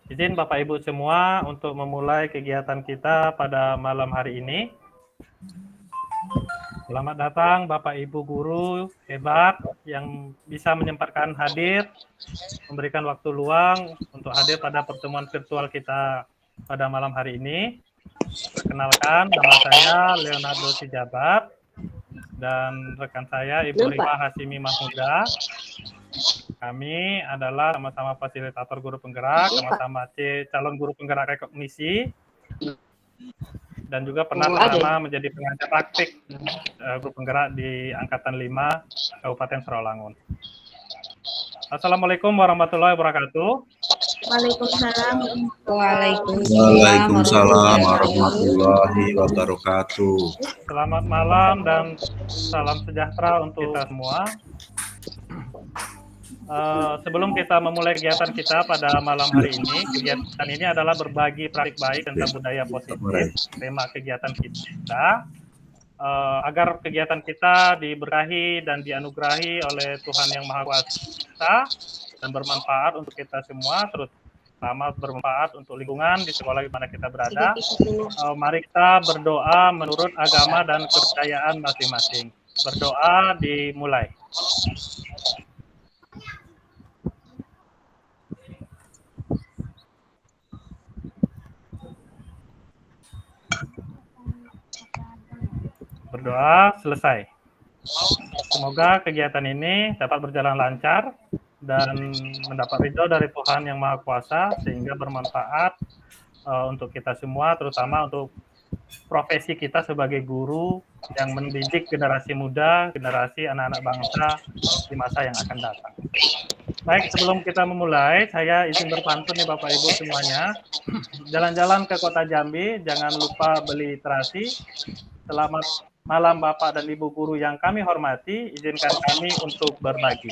Izin Bapak Ibu semua untuk memulai kegiatan kita pada malam hari ini. Selamat datang Bapak Ibu guru hebat yang bisa menyempatkan hadir, memberikan waktu luang untuk hadir pada pertemuan virtual kita pada malam hari ini. Perkenalkan, nama saya Leonardo Sijabat dan rekan saya Ibu Rifa Hasimi Mahmuda. Kami adalah sama-sama fasilitator guru penggerak, sama-sama calon guru penggerak rekognisi, dan juga pernah sama menjadi pengajar praktik guru penggerak di Angkatan 5 Kabupaten Sarawangun. Assalamualaikum warahmatullahi wabarakatuh. Waalaikumsalam. Waalaikumsalam warahmatullahi wabarakatuh. Selamat malam dan salam sejahtera untuk kita semua. Sebelum kita memulai kegiatan kita pada malam hari ini, kegiatan ini adalah berbagi praktik baik tentang budaya positif. Tema kegiatan kita agar kegiatan kita diberkahi dan dianugerahi oleh Tuhan Yang Maha Kuasa dan bermanfaat untuk kita semua, terutama bermanfaat untuk lingkungan di sekolah di mana kita berada. Mari kita berdoa menurut agama dan kepercayaan masing-masing. Berdoa dimulai. Berdoa selesai. Semoga kegiatan ini dapat berjalan lancar dan mendapat ridho dari Tuhan Yang Maha Kuasa sehingga bermanfaat untuk kita semua, terutama untuk profesi kita sebagai guru yang mendidik generasi muda, generasi anak-anak bangsa di masa yang akan datang. Baik, sebelum kita memulai, saya izin berpantun nih Bapak Ibu semuanya. Jalan-jalan ke Kota Jambi, jangan lupa beli terasi. Selamat malam Bapak dan Ibu guru yang kami hormati, izinkan kami untuk berbagi.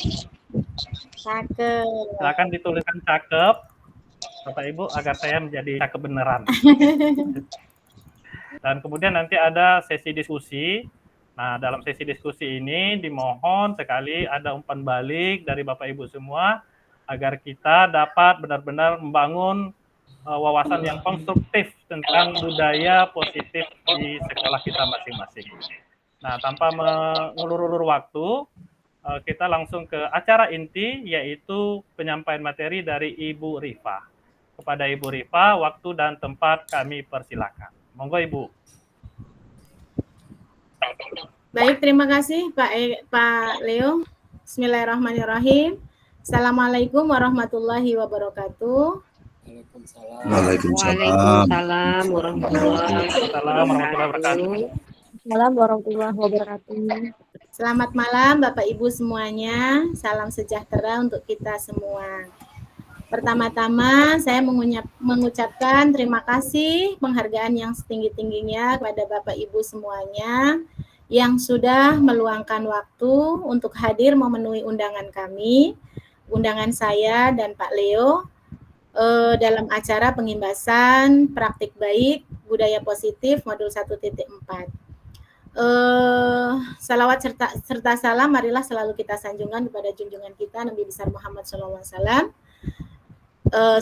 Cakep. Silakan dituliskan cakep, Bapak Ibu, agar saya menjadi cakep beneran. Dan kemudian nanti ada sesi diskusi. Nah, dalam sesi diskusi ini dimohon sekali ada umpan balik dari Bapak Ibu semua, agar kita dapat benar-benar membangun wawasan yang konstruktif tentang budaya positif di sekolah kita masing-masing. Nah, tanpa mengulur-ulur waktu, kita langsung ke acara inti, yaitu penyampaian materi dari Ibu Rifa. Kepada Ibu Rifa, waktu dan tempat kami persilakan. Monggo Ibu. Baik, terima kasih Pak Leo. Bismillahirrahmanirrahim. Assalamualaikum warahmatullahi wabarakatuh. Waalaikumsalam warahmatullahi wabarakatuh. Selamat malam Bapak Ibu semuanya. Salam sejahtera untuk kita semua. Pertama-tama saya mengucapkan terima kasih, penghargaan yang setinggi-tingginya kepada Bapak Ibu semuanya yang sudah meluangkan waktu untuk hadir memenuhi undangan kami, undangan saya dan Pak Leo dalam acara pengimbasan praktik baik budaya positif modul 1.4. Salawat serta salam marilah selalu kita sanjungkan kepada junjungan kita Nabi besar Muhammad SAW.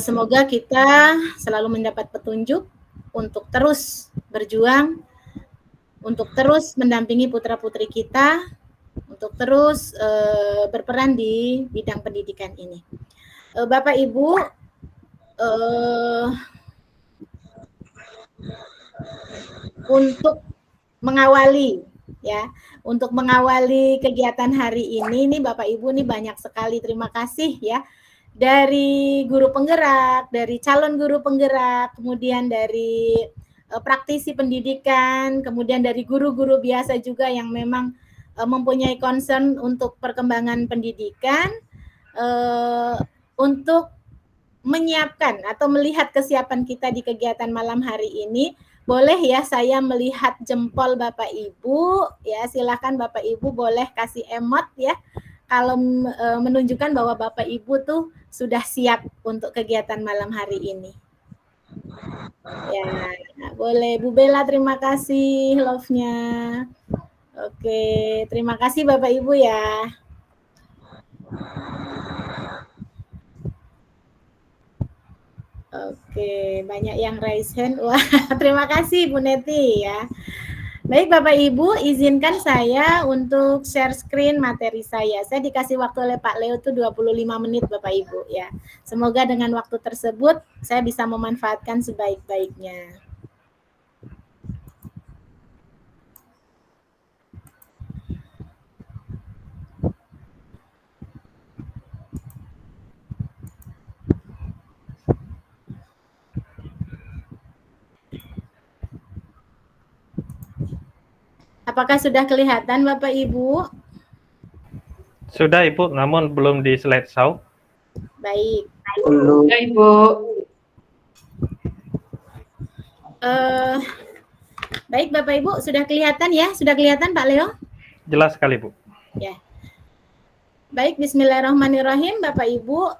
Semoga kita selalu mendapat petunjuk untuk terus berjuang, untuk terus mendampingi putra-putri kita, untuk terus berperan di bidang pendidikan ini. Bapak Ibu, untuk mengawali kegiatan hari ini Bapak Ibu nih banyak sekali terima kasih ya dari guru penggerak, dari calon guru penggerak, kemudian dari praktisi pendidikan, kemudian dari guru-guru biasa juga yang memang mempunyai concern untuk perkembangan pendidikan, untuk menyiapkan atau melihat kesiapan kita di kegiatan malam hari ini. Boleh ya saya melihat jempol Bapak Ibu ya, silakan Bapak Ibu boleh kasih emot ya kalau menunjukkan bahwa Bapak Ibu tuh sudah siap untuk kegiatan malam hari ini. Ya, boleh Bu Bella, terima kasih love-nya. Oke, terima kasih Bapak Ibu ya. Oke, banyak yang raise hand. Wah, terima kasih Bu Neti ya. Baik Bapak Ibu, izinkan saya untuk share screen materi saya. Saya dikasih waktu oleh Pak Leo itu 25 menit Bapak Ibu ya. Semoga dengan waktu tersebut saya bisa memanfaatkan sebaik-baiknya. Apakah sudah kelihatan Bapak Ibu? Sudah Ibu, namun belum di slideshow. Baik. Belum. Ya, Ibu. Baik Bapak Ibu, sudah kelihatan ya? Sudah kelihatan Pak Leo? Jelas sekali Bu. Ya. Baik, bismillahirrahmanirrahim Bapak Ibu.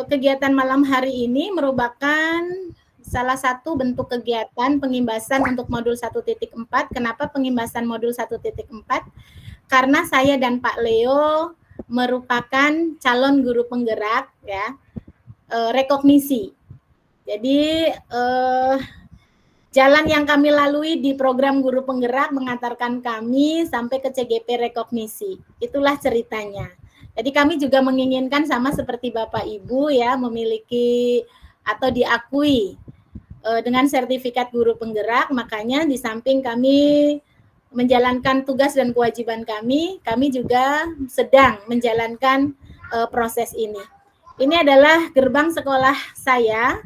Kegiatan malam hari ini merupakan salah satu bentuk kegiatan pengimbasan untuk modul 1.4. Kenapa pengimbasan modul 1.4? Karena saya dan Pak Leo merupakan calon guru penggerak ya, rekognisi. Jadi jalan yang kami lalui di program guru penggerak mengantarkan kami sampai ke CGP rekognisi. Itulah ceritanya. Jadi kami juga menginginkan sama seperti Bapak Ibu ya, memiliki atau diakui dengan sertifikat guru penggerak. Makanya di samping kami menjalankan tugas dan kewajiban kami juga sedang menjalankan proses ini. Ini adalah gerbang sekolah saya.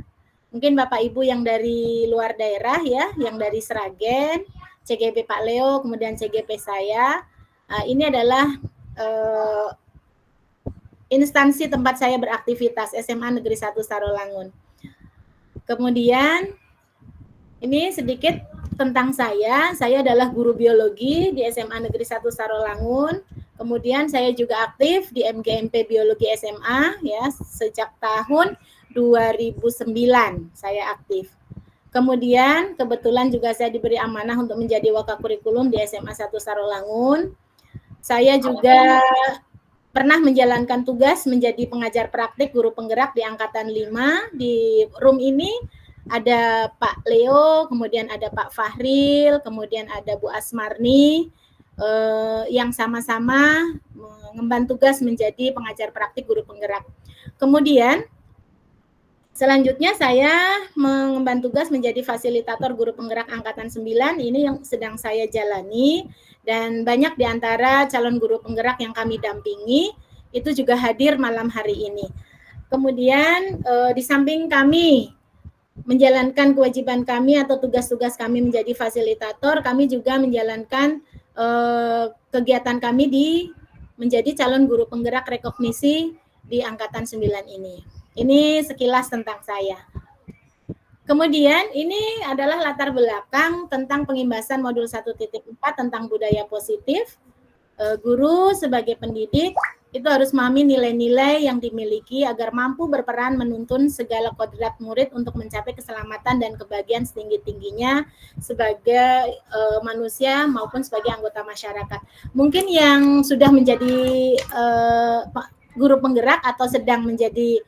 Mungkin Bapak Ibu yang dari luar daerah ya, yang dari Sragen, CGP Pak Leo, kemudian CGP saya. Ini adalah instansi tempat saya beraktivitas, SMA Negeri 1 Sarolangun. Kemudian ini sedikit tentang saya adalah guru biologi di SMA Negeri 1 Sarolangun. Kemudian saya juga aktif di MGMP Biologi SMA ya, sejak tahun 2009 saya aktif. Kemudian kebetulan juga saya diberi amanah untuk menjadi wakakurikulum di SMA 1 Sarolangun. Saya juga pernah menjalankan tugas menjadi pengajar praktik guru penggerak di angkatan 5. Di room ini ada Pak Leo, kemudian ada Pak Fahril, kemudian ada Bu Asmarni, yang sama-sama mengemban tugas menjadi pengajar praktik guru penggerak. Kemudian selanjutnya saya mengemban tugas menjadi fasilitator guru penggerak angkatan 9, ini yang sedang saya jalani, dan banyak di antara calon guru penggerak yang kami dampingi itu juga hadir malam hari ini. Kemudian di samping kami menjalankan kewajiban kami atau tugas-tugas kami menjadi fasilitator, kami juga menjalankan kegiatan kami menjadi calon guru penggerak rekognisi di angkatan 9 ini. Ini sekilas tentang saya. Kemudian ini adalah latar belakang tentang pengimbasan modul 1.4 tentang budaya positif. Guru sebagai pendidik itu harus memahami nilai-nilai yang dimiliki agar mampu berperan menuntun segala kodrat murid untuk mencapai keselamatan dan kebahagiaan setinggi-tingginya sebagai manusia maupun sebagai anggota masyarakat. Mungkin yang sudah menjadi guru penggerak atau sedang menjadi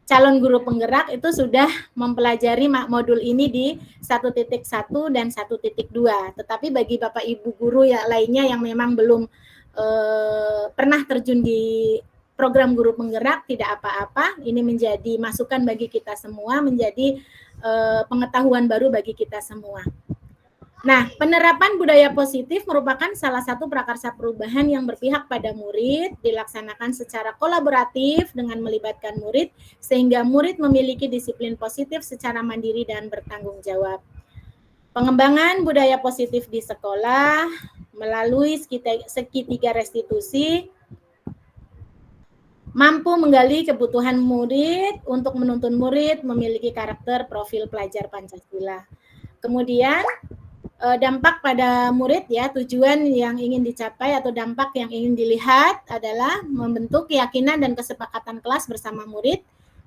calon guru penggerak itu sudah mempelajari modul ini di 1.1 dan 1.2. Tetapi bagi Bapak Ibu guru yang lainnya yang memang belum pernah terjun di program guru penggerak, tidak apa-apa. Ini menjadi masukan bagi kita semua, menjadi pengetahuan baru bagi kita semua. Nah, penerapan budaya positif merupakan salah satu prakarsa perubahan yang berpihak pada murid, dilaksanakan secara kolaboratif dengan melibatkan murid, sehingga murid memiliki disiplin positif secara mandiri dan bertanggung jawab. Pengembangan budaya positif di sekolah melalui segitiga restitusi mampu menggali kebutuhan murid untuk menuntun murid memiliki karakter profil pelajar Pancasila. Kemudian dampak pada murid ya, tujuan yang ingin dicapai atau dampak yang ingin dilihat adalah membentuk keyakinan dan kesepakatan kelas bersama murid,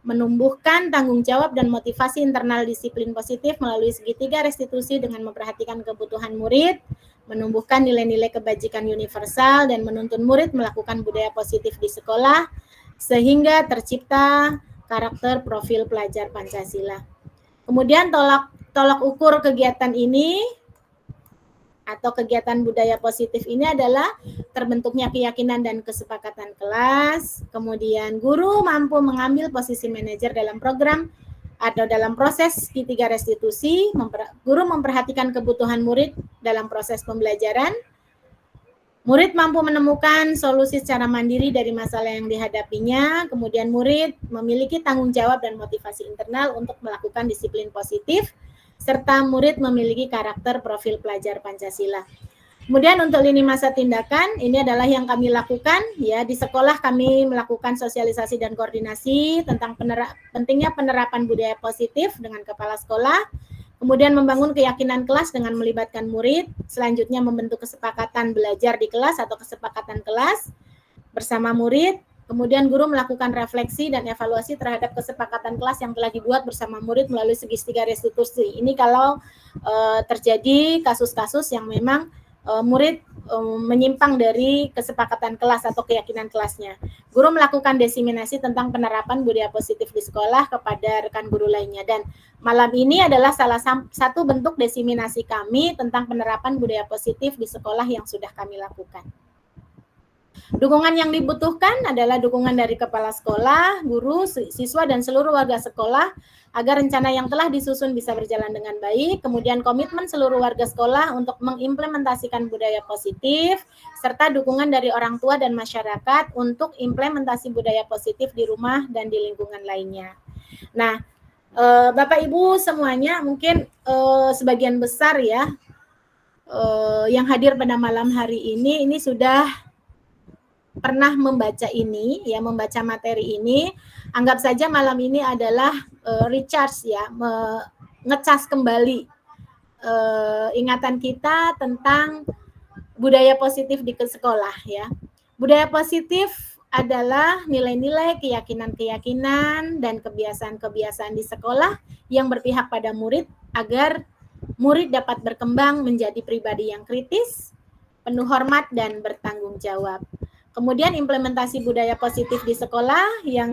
menumbuhkan tanggung jawab dan motivasi internal disiplin positif melalui segitiga restitusi dengan memperhatikan kebutuhan murid, menumbuhkan nilai-nilai kebajikan universal dan menuntun murid melakukan budaya positif di sekolah sehingga tercipta karakter profil pelajar Pancasila. Kemudian tolak ukur kegiatan ini atau kegiatan budaya positif ini adalah terbentuknya keyakinan dan kesepakatan kelas, kemudian guru mampu mengambil posisi manajer dalam program atau dalam proses Q3 restitusi, guru memperhatikan kebutuhan murid dalam proses pembelajaran, murid mampu menemukan solusi secara mandiri dari masalah yang dihadapinya, kemudian murid memiliki tanggung jawab dan motivasi internal untuk melakukan disiplin positif, serta murid memiliki karakter profil pelajar Pancasila. Kemudian untuk lini masa tindakan, ini adalah yang kami lakukan, ya, di sekolah kami melakukan sosialisasi dan koordinasi tentang pentingnya penerapan budaya positif dengan kepala sekolah, kemudian membangun keyakinan kelas dengan melibatkan murid, selanjutnya membentuk kesepakatan belajar di kelas atau kesepakatan kelas bersama murid, kemudian guru melakukan refleksi dan evaluasi terhadap kesepakatan kelas yang telah dibuat bersama murid melalui segitiga restitusi. Ini kalau terjadi kasus-kasus yang memang murid menyimpang dari kesepakatan kelas atau keyakinan kelasnya. Guru melakukan diseminasi tentang penerapan budaya positif di sekolah kepada rekan guru lainnya. Dan malam ini adalah salah satu bentuk diseminasi kami tentang penerapan budaya positif di sekolah yang sudah kami lakukan. Dukungan yang dibutuhkan adalah dukungan dari kepala sekolah, guru, siswa, dan seluruh warga sekolah agar rencana yang telah disusun bisa berjalan dengan baik, kemudian komitmen seluruh warga sekolah untuk mengimplementasikan budaya positif, serta dukungan dari orang tua dan masyarakat untuk implementasi budaya positif di rumah dan di lingkungan lainnya. Nah, Bapak Ibu semuanya mungkin sebagian besar ya yang hadir pada malam hari ini sudah pernah membaca ini, ya, membaca materi ini. Anggap saja malam ini adalah recharge, ya, ngecas kembali ingatan kita tentang budaya positif di sekolah, ya. Budaya positif adalah nilai-nilai, keyakinan-keyakinan, dan kebiasaan-kebiasaan di sekolah yang berpihak pada murid agar murid dapat berkembang menjadi pribadi yang kritis, penuh hormat, dan bertanggung jawab. Kemudian implementasi budaya positif di sekolah yang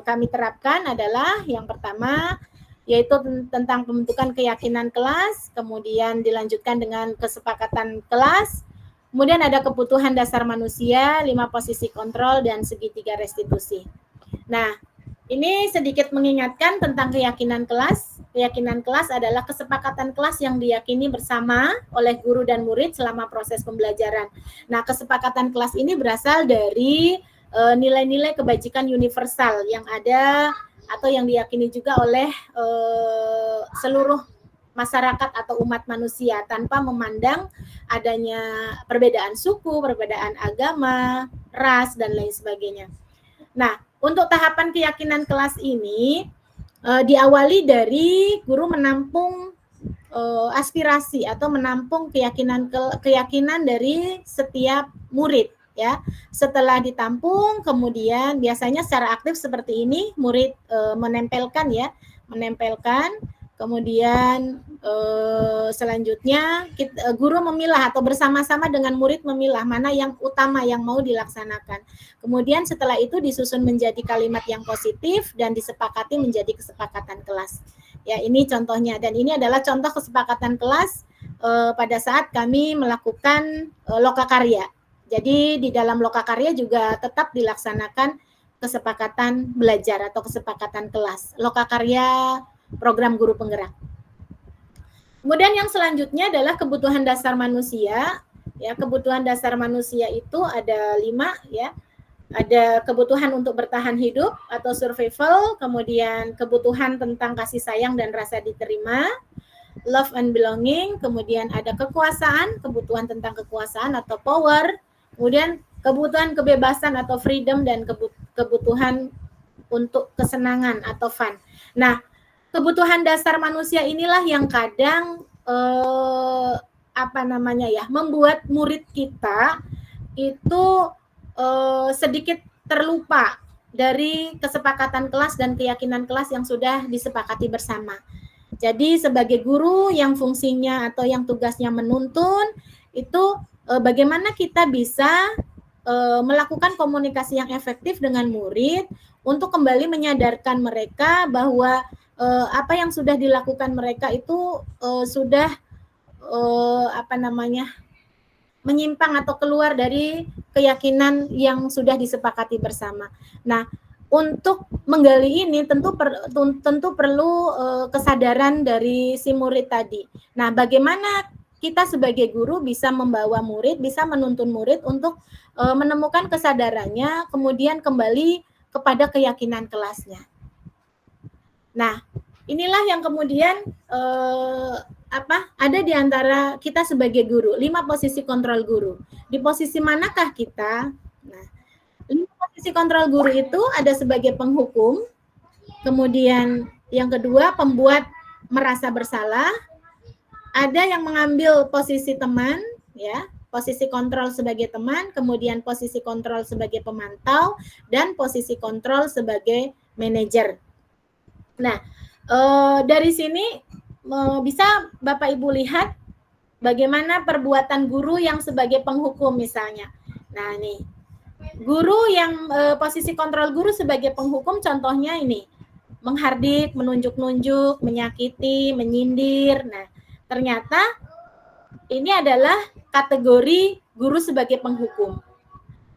kami terapkan adalah yang pertama yaitu tentang pembentukan keyakinan kelas, kemudian dilanjutkan dengan kesepakatan kelas, kemudian ada kebutuhan dasar manusia, 5 posisi kontrol, dan segitiga restitusi. Nah, ini sedikit mengingatkan tentang keyakinan kelas. Keyakinan kelas adalah kesepakatan kelas yang diyakini bersama oleh guru dan murid selama proses pembelajaran. Nah, kesepakatan kelas ini berasal dari nilai-nilai kebajikan universal yang ada atau yang diyakini juga oleh seluruh masyarakat atau umat manusia tanpa memandang adanya perbedaan suku, perbedaan agama, ras, dan lain sebagainya. Nah, untuk tahapan keyakinan kelas ini diawali dari guru menampung aspirasi atau menampung keyakinan dari setiap murid, ya. Setelah ditampung, kemudian biasanya secara aktif seperti ini murid menempelkan, kemudian selanjutnya guru memilah atau bersama-sama dengan murid memilah mana yang utama yang mau dilaksanakan. Kemudian setelah itu disusun menjadi kalimat yang positif dan disepakati menjadi kesepakatan kelas. Ya, ini contohnya, dan ini adalah contoh kesepakatan kelas pada saat kami melakukan lokakarya. Jadi di dalam lokakarya juga tetap dilaksanakan kesepakatan belajar atau kesepakatan kelas. Lokakarya program guru penggerak. Kemudian yang selanjutnya adalah kebutuhan dasar manusia. Ya, kebutuhan dasar manusia itu ada 5, ya. Ada kebutuhan untuk bertahan hidup atau survival, kemudian kebutuhan tentang kasih sayang dan rasa diterima, love and belonging, kemudian ada kekuasaan, kebutuhan tentang kekuasaan atau power, kemudian kebutuhan kebebasan atau freedom, dan kebutuhan untuk kesenangan atau fun. Nah, kebutuhan dasar manusia inilah yang kadang membuat murid kita itu sedikit terlupa dari kesepakatan kelas dan keyakinan kelas yang sudah disepakati bersama. Jadi sebagai guru yang fungsinya atau yang tugasnya menuntun, itu bagaimana kita bisa melakukan komunikasi yang efektif dengan murid untuk kembali menyadarkan mereka bahwa apa yang sudah dilakukan mereka itu sudah menyimpang atau keluar dari keyakinan yang sudah disepakati bersama. Nah, untuk menggali ini tentu perlu kesadaran dari si murid tadi. Nah, bagaimana kita sebagai guru bisa membawa murid, bisa menuntun murid untuk menemukan kesadarannya, kemudian kembali kepada keyakinan kelasnya. Nah, inilah yang kemudian ada di antara kita sebagai guru, 5 posisi kontrol guru. Di posisi manakah kita? Nah, 5 posisi kontrol guru itu ada sebagai penghukum, kemudian yang kedua pembuat merasa bersalah, ada yang mengambil posisi teman, ya, posisi kontrol sebagai teman, kemudian posisi kontrol sebagai pemantau, dan posisi kontrol sebagai manajer. Nah, dari sini bisa Bapak Ibu lihat bagaimana perbuatan guru yang sebagai penghukum misalnya. Nah, nih, guru yang posisi kontrol guru sebagai penghukum contohnya ini, menghardik, menunjuk-nunjuk, menyakiti, menyindir. Nah, ternyata ini adalah kategori guru sebagai penghukum.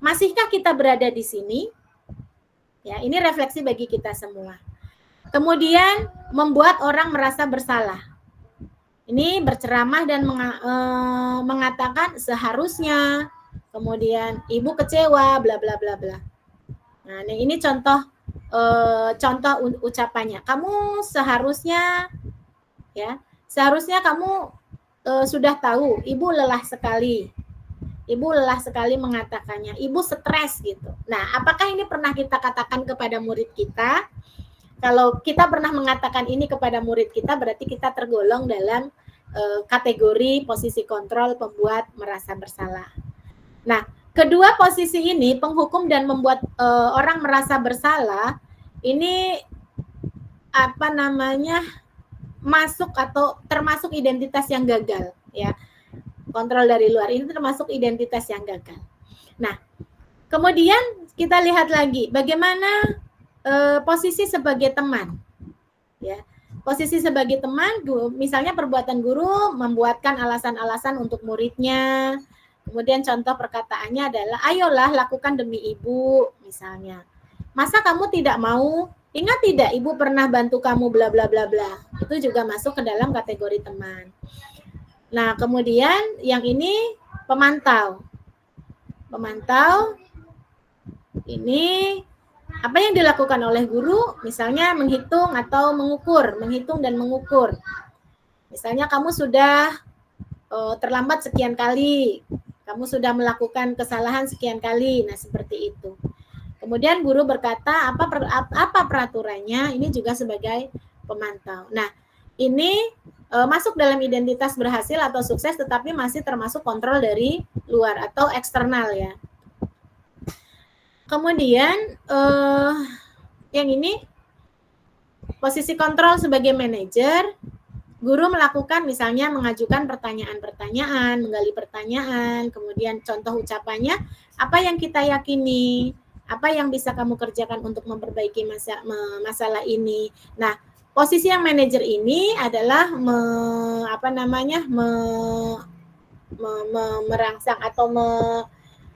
Masihkah kita berada di sini? Ya, ini refleksi bagi kita semua. Kemudian membuat orang merasa bersalah. Ini berceramah dan mengatakan seharusnya, kemudian ibu kecewa, bla bla bla bla. Nah, ini contoh ucapannya. Kamu seharusnya, ya, seharusnya kamu sudah tahu, ibu lelah sekali. Ibu lelah sekali mengatakannya. Ibu stres gitu. Nah, apakah ini pernah kita katakan kepada murid kita? Kalau kita pernah mengatakan ini kepada murid kita, berarti kita tergolong dalam kategori posisi kontrol pembuat merasa bersalah. Nah, kedua posisi ini, penghukum dan membuat orang merasa bersalah, ini masuk atau termasuk identitas yang gagal, ya. Kontrol dari luar ini termasuk identitas yang gagal. Nah, kemudian kita lihat lagi bagaimana posisi sebagai teman, ya. Posisi sebagai teman, misalnya perbuatan guru membuatkan alasan-alasan untuk muridnya. Kemudian contoh perkataannya adalah, ayolah lakukan demi ibu, misalnya. Masa kamu tidak mau? Ingat tidak ibu pernah bantu kamu bla bla bla bla. Itu juga masuk ke dalam kategori teman. Nah, kemudian yang ini pemantau. Pemantau ini apa yang dilakukan oleh guru, misalnya menghitung atau mengukur, menghitung dan mengukur. Misalnya kamu sudah terlambat sekian kali, kamu sudah melakukan kesalahan sekian kali, nah seperti itu. Kemudian guru berkata apa peraturannya, ini juga sebagai pemantau. Nah, ini masuk dalam identitas berhasil atau sukses, tetapi masih termasuk kontrol dari luar atau eksternal, ya. Kemudian yang ini posisi kontrol sebagai manajer, guru melakukan misalnya mengajukan pertanyaan-pertanyaan, menggali pertanyaan, kemudian contoh ucapannya, apa yang kita yakini, apa yang bisa kamu kerjakan untuk memperbaiki masalah ini. Nah, posisi yang manajer ini adalah merangsang atau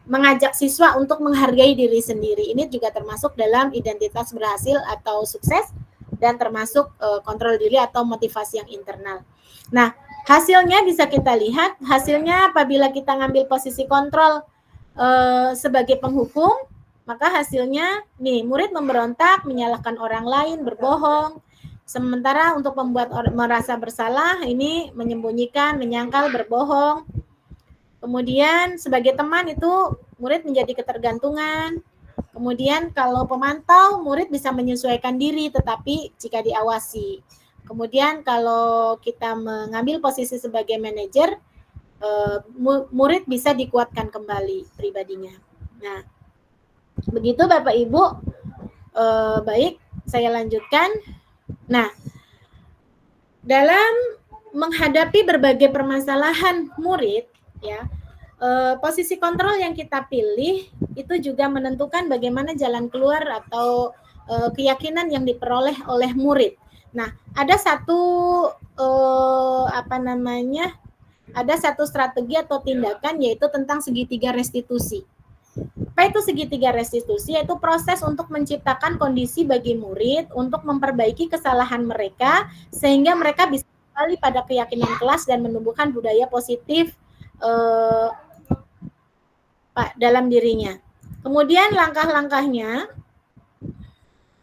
mengajak siswa untuk menghargai diri sendiri. Ini juga termasuk dalam identitas berhasil atau sukses dan termasuk kontrol diri atau motivasi yang internal. Nah, hasilnya bisa kita lihat, hasilnya apabila kita ngambil posisi kontrol sebagai penghukum, maka hasilnya nih murid memberontak, menyalahkan orang lain, berbohong. Sementara untuk membuat orang merasa bersalah, ini menyembunyikan, menyangkal, berbohong. Kemudian sebagai teman itu murid menjadi ketergantungan. Kemudian kalau pemantau, murid bisa menyesuaikan diri tetapi jika diawasi. Kemudian kalau kita mengambil posisi sebagai manajer, murid bisa dikuatkan kembali pribadinya. Nah, begitu Bapak Ibu. Baik, saya lanjutkan. Nah, dalam menghadapi berbagai permasalahan murid, ya, posisi kontrol yang kita pilih itu juga menentukan bagaimana jalan keluar atau keyakinan yang diperoleh oleh murid. Nah, ada satu ada satu strategi atau tindakan yaitu tentang segitiga restitusi. Apa itu segitiga restitusi? Yaitu proses untuk menciptakan kondisi bagi murid untuk memperbaiki kesalahan mereka sehingga mereka bisa kembali pada keyakinan kelas dan menumbuhkan budaya positif dalam dirinya. Kemudian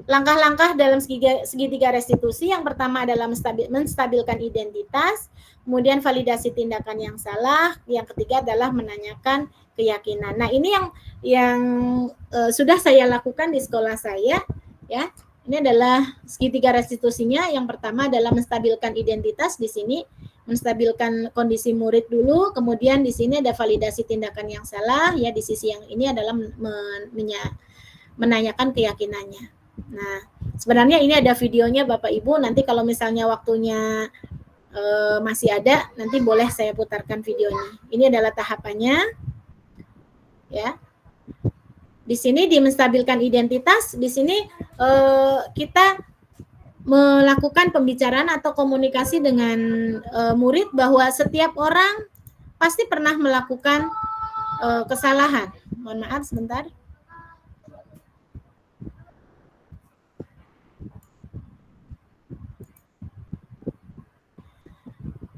langkah-langkah dalam segitiga restitusi, yang pertama adalah menstabilkan identitas, kemudian validasi tindakan yang salah, yang ketiga adalah menanyakan keyakinan. Nah, ini yang sudah saya lakukan di sekolah saya, ya. Ini adalah segitiga restitusinya. Yang pertama adalah menstabilkan identitas, di sini menstabilkan kondisi murid dulu, kemudian di sini ada validasi tindakan yang salah, ya, di sisi yang ini adalah menanyakan keyakinannya. Nah, sebenarnya ini ada videonya Bapak Ibu, nanti kalau misalnya waktunya masih ada, nanti boleh saya putarkan videonya. Ini adalah tahapannya, ya. Di sini di menstabilkan identitas, di sini kita melakukan pembicaraan atau komunikasi dengan murid bahwa setiap orang pasti pernah melakukan kesalahan. Mohon maaf sebentar.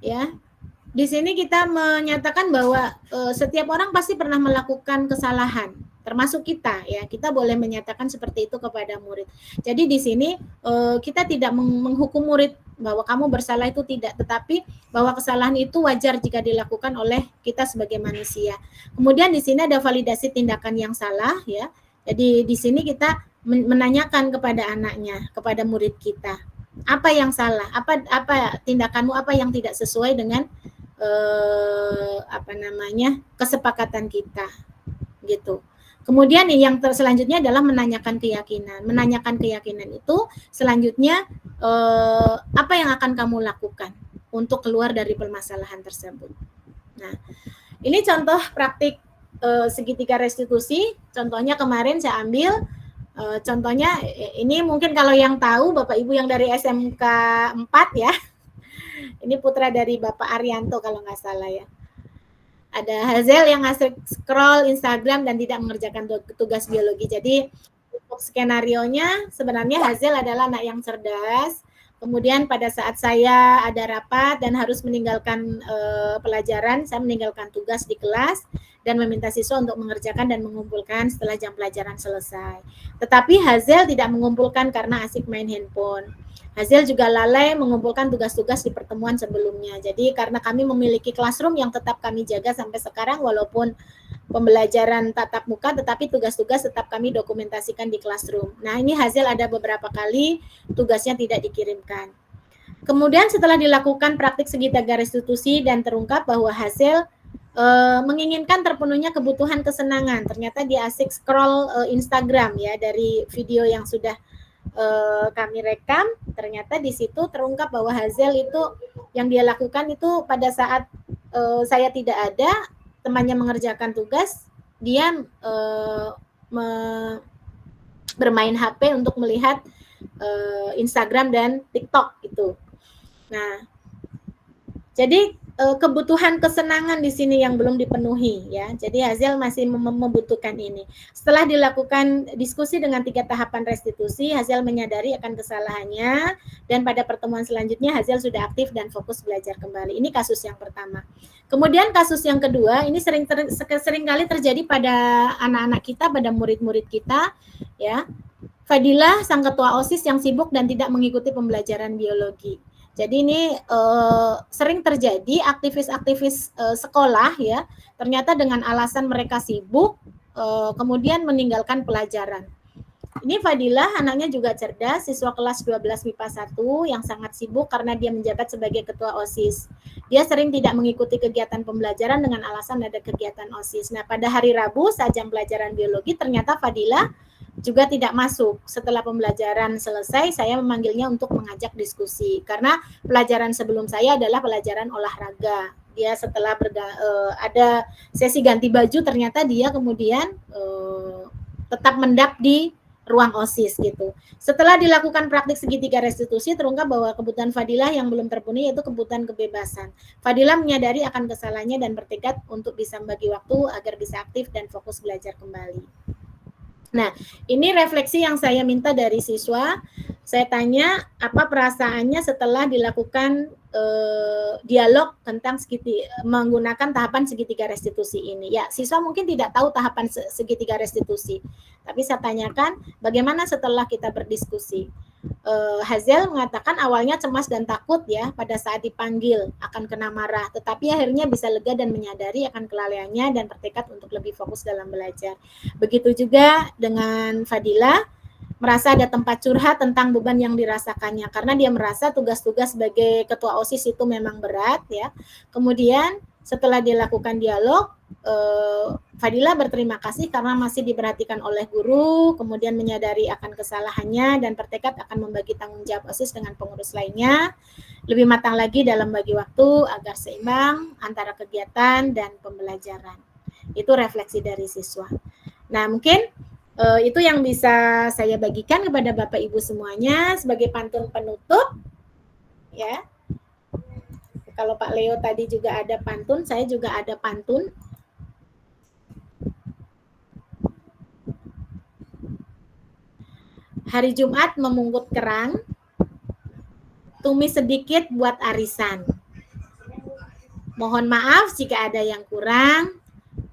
Ya, di sini kita menyatakan bahwa setiap orang pasti pernah melakukan kesalahan, termasuk kita, ya. Kita boleh menyatakan seperti itu kepada murid. Jadi di sini kita tidak menghukum murid bahwa kamu bersalah, itu tidak, tetapi bahwa kesalahan itu wajar jika dilakukan oleh kita sebagai manusia. Kemudian di sini ada validasi tindakan yang salah, ya. Jadi di sini kita menanyakan kepada anaknya, kepada murid kita, apa yang salah, apa tindakanmu, apa yang tidak sesuai dengan kesepakatan kita, gitu. Kemudian yang selanjutnya adalah menanyakan keyakinan. Menanyakan keyakinan itu selanjutnya apa yang akan kamu lakukan untuk keluar dari permasalahan tersebut. Nah, ini contoh praktik segitiga restitusi. Contohnya kemarin saya ambil contohnya ini, mungkin kalau yang tahu Bapak Ibu yang dari SMK 4, ya. Ini putra dari Bapak Arianto kalau nggak salah, ya. Ada Hazel yang asik scroll Instagram dan tidak mengerjakan tugas biologi. Jadi untuk skenarionya sebenarnya Hazel adalah anak yang cerdas. Kemudian pada saat saya ada rapat dan harus meninggalkan pelajaran, saya meninggalkan tugas di kelas dan meminta siswa untuk mengerjakan dan mengumpulkan setelah jam pelajaran selesai. Tetapi Hazel tidak mengumpulkan karena asik main handphone. Hazel juga lalai mengumpulkan tugas-tugas di pertemuan sebelumnya. Jadi karena kami memiliki classroom yang tetap kami jaga sampai sekarang, walaupun pembelajaran tatap muka, tetapi tugas-tugas tetap kami dokumentasikan di classroom. Nah, ini Hazel ada beberapa kali tugasnya tidak dikirimkan. Kemudian setelah dilakukan praktik segitiga restitusi dan terungkap bahwa Hazel menginginkan terpenuhnya kebutuhan kesenangan. Ternyata dia asik scroll Instagram, ya, dari video yang sudah kami rekam. Ternyata di situ terungkap bahwa Hazel itu yang dia lakukan itu pada saat saya tidak ada, temannya mengerjakan tugas, dia bermain HP untuk melihat Instagram dan TikTok itu. Nah, jadi kebutuhan kesenangan di sini yang belum dipenuhi, ya. Jadi Hazel masih membutuhkan ini. Setelah dilakukan diskusi dengan 3 tahapan restitusi, Hazel menyadari akan kesalahannya dan pada pertemuan selanjutnya Hazel sudah aktif dan fokus belajar kembali. Ini kasus yang pertama. Kemudian kasus yang kedua, ini sering kali terjadi pada anak-anak kita, pada murid-murid kita, ya. Fadilah, sang ketua OSIS yang sibuk dan tidak mengikuti pembelajaran biologi. Jadi ini sering terjadi aktivis-aktivis sekolah, ya, ternyata dengan alasan mereka sibuk, kemudian meninggalkan pelajaran. Ini Fadilah, anaknya juga cerdas, siswa kelas 12 MIPA 1 yang sangat sibuk karena dia menjabat sebagai ketua OSIS. Dia sering tidak mengikuti kegiatan pembelajaran dengan alasan ada kegiatan OSIS. Nah, pada hari Rabu saat jam pelajaran biologi, ternyata Fadilah juga tidak masuk. Setelah pembelajaran selesai, saya memanggilnya untuk mengajak diskusi. Karena pelajaran sebelum saya adalah pelajaran olahraga. Dia setelah ada sesi ganti baju, ternyata dia kemudian tetap mendap di ruang OSIS gitu. Setelah dilakukan praktik segitiga restitusi, terungkap bahwa kebutuhan Fadilah yang belum terpenuhi yaitu kebutuhan kebebasan. Fadilah menyadari akan kesalahannya dan bertekad untuk bisa membagi waktu agar bisa aktif dan fokus belajar kembali. Nah, ini refleksi yang saya minta dari siswa. Saya tanya apa perasaannya setelah dilakukan dialog tentang menggunakan tahapan segitiga restitusi ini. Ya, siswa mungkin tidak tahu tahapan segitiga restitusi, tapi saya tanyakan bagaimana setelah kita berdiskusi. Hazel mengatakan awalnya cemas dan takut ya pada saat dipanggil akan kena marah, tetapi akhirnya bisa lega dan menyadari akan kelalaiannya dan bertekad untuk lebih fokus dalam belajar. Begitu juga dengan Fadilah, merasa ada tempat curhat tentang beban yang dirasakannya karena dia merasa tugas-tugas sebagai ketua OSIS itu memang berat ya. Kemudian setelah dilakukan dialog, Fadilah berterima kasih karena masih diperhatikan oleh guru, kemudian menyadari akan kesalahannya dan bertekad akan membagi tanggung jawab OSIS dengan pengurus lainnya, lebih matang lagi dalam bagi waktu agar seimbang antara kegiatan dan pembelajaran. Itu refleksi dari siswa. Nah, mungkin itu yang bisa saya bagikan kepada Bapak Ibu semuanya sebagai pantun penutup ya. Kalau Pak Leo tadi juga ada pantun, saya juga ada pantun. Hari Jumat memungut kerang, tumis sedikit buat arisan. Mohon maaf jika ada yang kurang.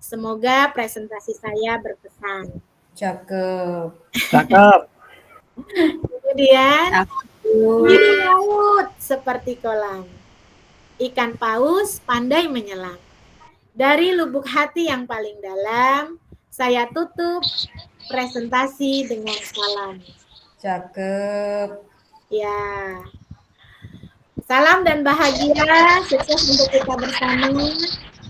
Semoga presentasi saya berkesan. Cakep. Cakep. Kemudian di laut seperti kolam, ikan paus pandai menyelam. Dari lubuk hati yang paling dalam, saya tutup presentasi dengan salam. Cakep. Ya. Salam dan bahagia, sukses untuk kita bersama.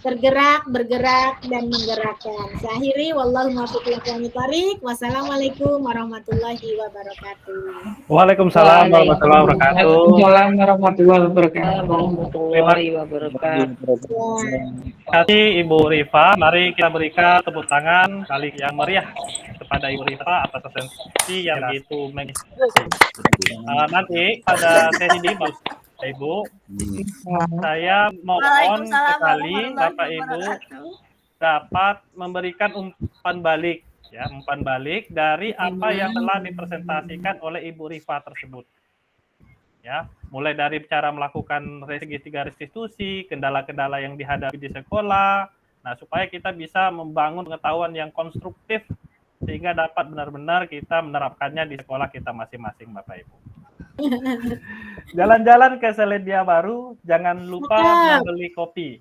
Bergerak, bergerak, dan menggerakkan. Saya akhiri, wallahu muwaffiq ila aqwamit thoriq. Wassalamualaikum warahmatullahi wabarakatuh. Waalaikumsalam warahmatullahi wabarakatuh. Waalaikumsalam warahmatullahi wabarakatuh. Warahmatullahi wabarakatuh. Terima kasih Ibu Rifa. Mari kita berikan tepuk tangan kali yang meriah kepada Ibu Rifa atas presentasi yang begitu menginspirasi. Nanti pada sesi ini Ibu, saya mohon sekali Bapak Ibu dapat memberikan umpan balik, ya, umpan balik dari apa yang telah dipresentasikan oleh Ibu Rifa tersebut. Ya, mulai dari cara melakukan segitiga restitusi, kendala-kendala yang dihadapi di sekolah, nah supaya kita bisa membangun pengetahuan yang konstruktif sehingga dapat benar-benar kita menerapkannya di sekolah kita masing-masing, Bapak Ibu. Jalan-jalan ke Selandia Baru, jangan lupa membeli kopi.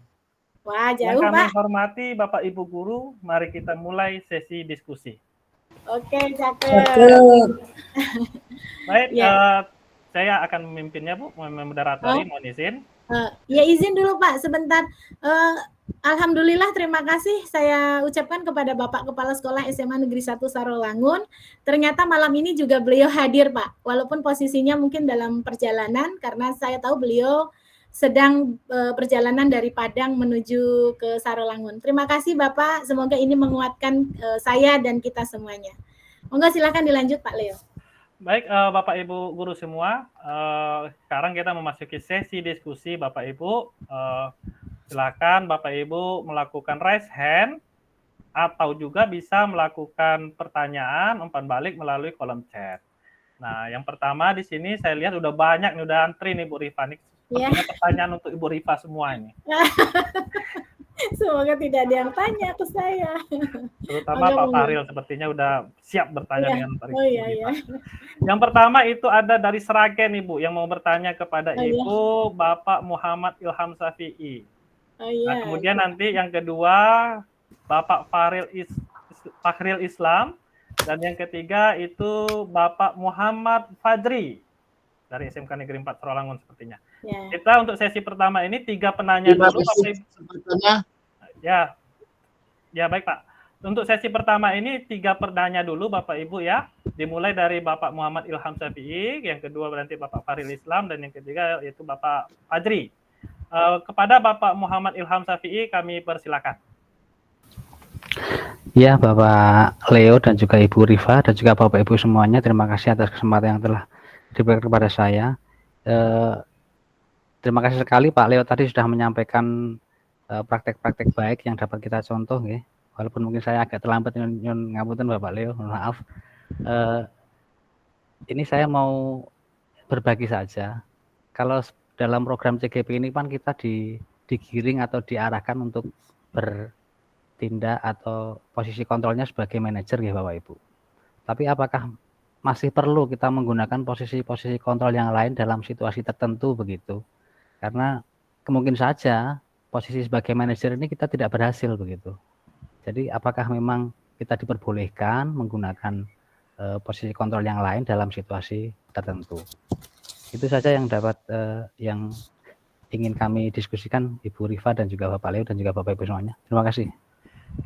Wah, Yang jauh, kami Pak. hormati Bapak Ibu guru, mari kita mulai sesi diskusi. Oke, cakep. Cakep. Baik, Ya. saya akan memimpinnya, Bu, moderatori, mohon izin. Ya izin dulu Pak sebentar. Alhamdulillah terima kasih saya ucapkan kepada Bapak Kepala Sekolah SMA Negeri 1 Sarolangun. Ternyata malam ini juga beliau hadir Pak, walaupun posisinya mungkin dalam perjalanan karena saya tahu beliau sedang perjalanan dari Padang menuju ke Sarolangun. Terima kasih Bapak, semoga ini menguatkan saya dan kita semuanya. Monggo silakan dilanjut Pak Leo. Baik, Bapak Ibu guru semua, sekarang kita memasuki sesi diskusi Bapak Ibu. Silakan Bapak Ibu melakukan raise hand atau juga bisa melakukan pertanyaan umpan balik melalui kolom chat. Nah, yang pertama di sini saya lihat udah banyak nih, udah antri nih Bu Rifa nih. Sepertinya pertanyaan untuk Ibu Rifa semua ini. Semoga tidak ada yang tanya ke saya. Terutama Pak Fahril sepertinya udah siap bertanya dengan Pak Rifa. Oh iya. Yang pertama itu ada dari Sragen Ibu yang mau bertanya kepada Ibu Bapak Muhammad Ilham Syafi'i. Nah, kemudian nanti yang kedua Bapak Fakhril Islam dan yang ketiga itu Bapak Muhammad Fajri dari SMK Negeri 4 Sarolangun sepertinya. Ya. Kita untuk sesi pertama ini 3 penanya dulu Bapak Ibu. Ya baik Pak. Untuk sesi pertama ini 3 penanya dulu Bapak Ibu ya. Dimulai dari Bapak Muhammad Ilham Syafi'i, yang kedua nanti Bapak Fakhril Islam dan yang ketiga yaitu Bapak Fajri. Kepada Bapak Muhammad Ilham Syafi'i kami persilakan. Ya, Bapak Leo dan juga Ibu Riva dan juga Bapak Ibu semuanya, terima kasih atas kesempatan yang telah diberikan kepada saya. Terima kasih sekali Pak Leo tadi sudah menyampaikan praktek-praktek baik yang dapat kita contoh, ya. Walaupun mungkin saya agak terlambat, nyun ngapunten Bapak Leo, maaf. Ini saya mau berbagi saja. Kalau dalam program CGP ini kan kita digiring atau diarahkan untuk bertindak atau posisi kontrolnya sebagai manajer, ya Bapak Ibu. Tapi apakah masih perlu kita menggunakan posisi-posisi kontrol yang lain dalam situasi tertentu begitu? Karena kemungkin saja posisi sebagai manajer ini kita tidak berhasil begitu. Jadi apakah memang kita diperbolehkan menggunakan posisi kontrol yang lain dalam situasi tertentu? Itu saja yang dapat yang ingin kami diskusikan Ibu Riva dan juga Bapak Leo dan juga Bapak Ibu semuanya. Terima kasih.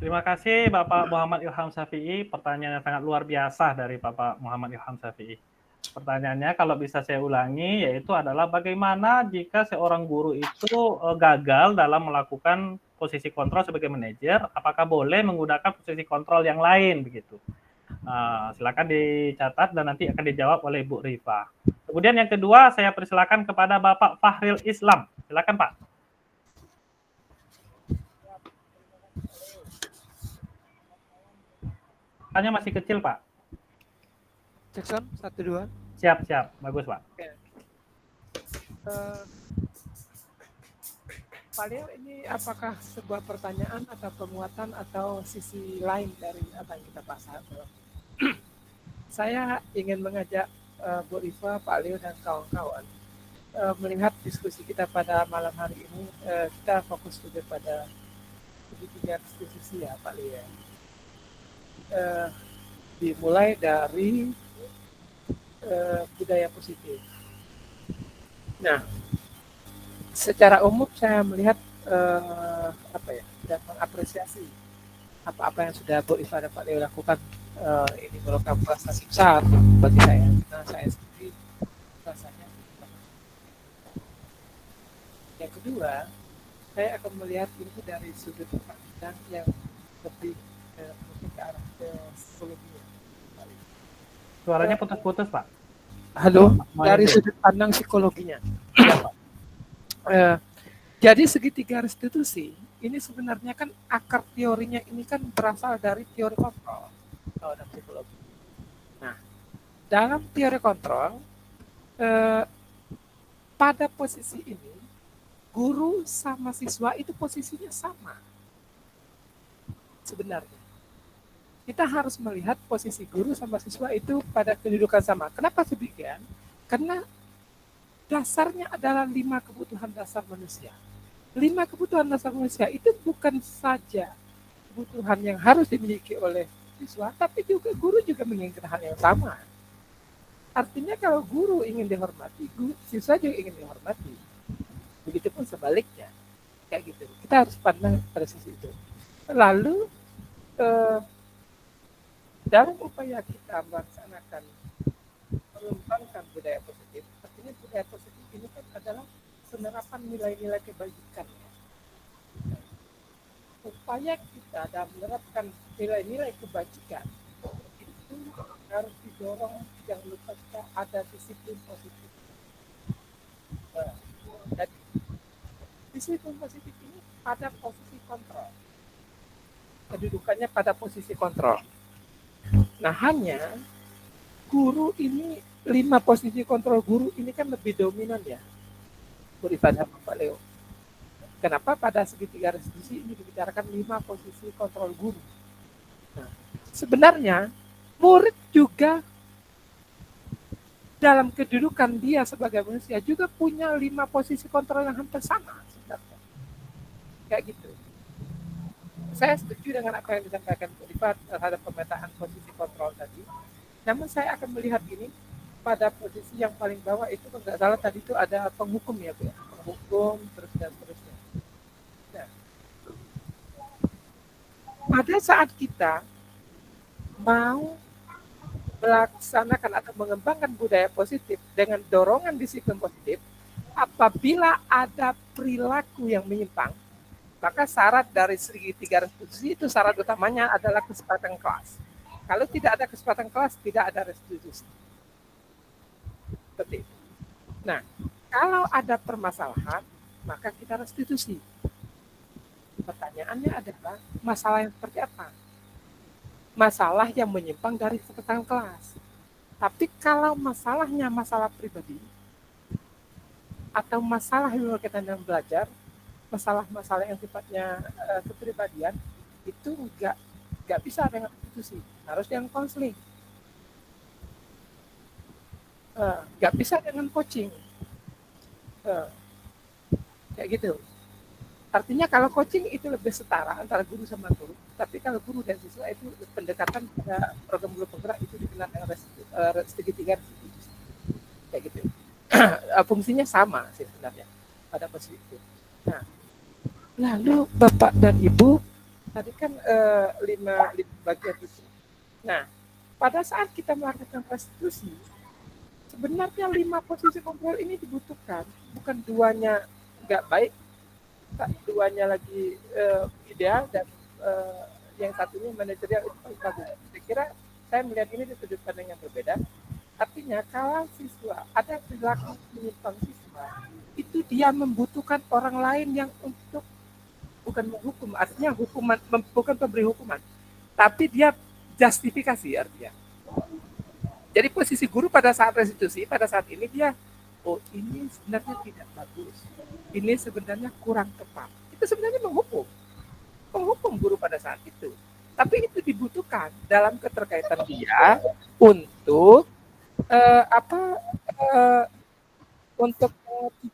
Terima kasih Bapak Muhammad Ilham Syafi'i. Pertanyaan yang sangat luar biasa dari Bapak Muhammad Ilham Syafi'i. Pertanyaannya kalau bisa saya ulangi, yaitu adalah bagaimana jika seorang guru itu gagal dalam melakukan posisi kontrol sebagai manajer, apakah boleh menggunakan posisi kontrol yang lain begitu? Silakan dicatat dan nanti akan dijawab oleh Ibu Riva. Kemudian yang kedua, saya persilakan kepada Bapak Fahril Islam. Silakan Pak. Hanya masih kecil Pak. Jackson 1 2. Siap, bagus Pak. Oke. Pak Leo, ini apakah sebuah pertanyaan atau penguatan atau sisi lain dari apa yang kita bahas? Saya ingin mengajak Bu Riva, Pak Leo dan kawan-kawan melihat diskusi kita pada malam hari ini. Kita fokus juga pada segitiga diskusi ya Pak Leo. Dimulai dari budaya positif. Nah, secara umum saya melihat dan mengapresiasi apa yang sudah Bu Riva dan Pak Leo lakukan. Ini merupakan prestasi besar bagi saya, karena saya sendiri rasanya. Yang kedua, saya akan melihat ini dari sudut pandang yang lebih mungkin ke arah psikologi. Suaranya putus-putus Pak. Halo, dari sudut pandang psikologinya. Ya, Pak. Jadi segitiga restitusi ini sebenarnya kan akar teorinya ini kan berasal dari teori kontrol dalam psikologi. Nah, dalam teori kontrol pada posisi ini guru sama siswa itu posisinya sama sebenarnya. Kita harus melihat posisi guru sama siswa itu pada kedudukan sama. Kenapa demikian? Karena dasarnya adalah 5 kebutuhan dasar manusia. 5 kebutuhan dasar manusia itu bukan saja kebutuhan yang harus dimiliki oleh siswa, tapi juga guru juga menginginkan hal yang sama. Artinya kalau guru ingin dihormati, siswa juga ingin dihormati. Begitupun sebaliknya. Kayak gitu. Kita harus pandang pada sisi itu. Lalu dalam upaya kita melaksanakan mengembangkan budaya positif, artinya budaya positif ini kan adalah penerapan nilai-nilai kebajikan. Upaya kita dalam menerapkan nilai-nilai kebajikan itu harus didorong, jangan lupa kita ada disiplin positif. Dan disiplin positif ini pada posisi kontrol. Kedudukannya pada posisi kontrol. Nah, hanya guru ini 5 posisi kontrol guru ini kan lebih dominan ya, Bu Riva dan Pak Leo. Kenapa pada segitiga restitusi ini dibicarakan 5 posisi kontrol guru? Nah, sebenarnya murid juga dalam kedudukan dia sebagai manusia juga punya 5 posisi kontrol yang hampir sama sebenarnya. Kayak gitu. Saya setuju dengan apa yang disampaikan Bu Riva terhadap pemetaan posisi kontrol tadi. Namun saya akan melihat ini pada posisi yang paling bawah itu, kalau nggak salah tadi itu ada penghukum ya Bu ya, penghukum terus dan seterusnya. Nah, pada saat kita mau melaksanakan atau mengembangkan budaya positif dengan dorongan disiplin positif, apabila ada perilaku yang menyimpang, Maka syarat dari segitiga restitusi itu syarat utamanya adalah kesepakatan kelas. Kalau tidak ada kesepakatan kelas, tidak ada restitusi. Seperti itu. Nah, kalau ada permasalahan, maka kita restitusi. Pertanyaannya adalah masalah yang seperti apa? Masalah yang menyimpang dari kesepakatan kelas. Tapi kalau masalahnya masalah pribadi atau masalah yang berkaitan dengan belajar, masalah-masalah yang sifatnya kepribadian itu nggak bisa dengan restitusi, harus dengan konseling, nggak bisa dengan coaching, kayak gitu. Artinya kalau coaching itu lebih setara antara guru sama guru, tapi kalau guru dan siswa itu pendekatan pada program guru penggerak itu dikenal dengan segitiga restitusi, kayak gitu. Fungsinya sama sih sebenarnya pada posisi itu. Nah, lalu Bapak dan Ibu tadi kan 5 bagian itu. Nah, pada saat kita melakukan restitusi, sebenarnya 5 posisi kontrol ini dibutuhkan, bukan duanya nggak baik, duanya lagi ideal dan yang satunya manajerial itu paling bagus. Saya kira saya melihat ini di sudut pandang yang berbeda. Artinya kalau siswa ada perilaku menyimpang siswa, itu dia membutuhkan orang lain yang untuk bukan menghukum, artinya hukuman bukan pemberi hukuman, tapi dia justifikasi artinya. Jadi posisi guru pada saat restitusi, pada saat ini dia, oh ini sebenarnya tidak bagus, ini sebenarnya kurang tepat. Itu sebenarnya menghukum guru pada saat itu. Tapi itu dibutuhkan dalam keterkaitan dia untuk untuk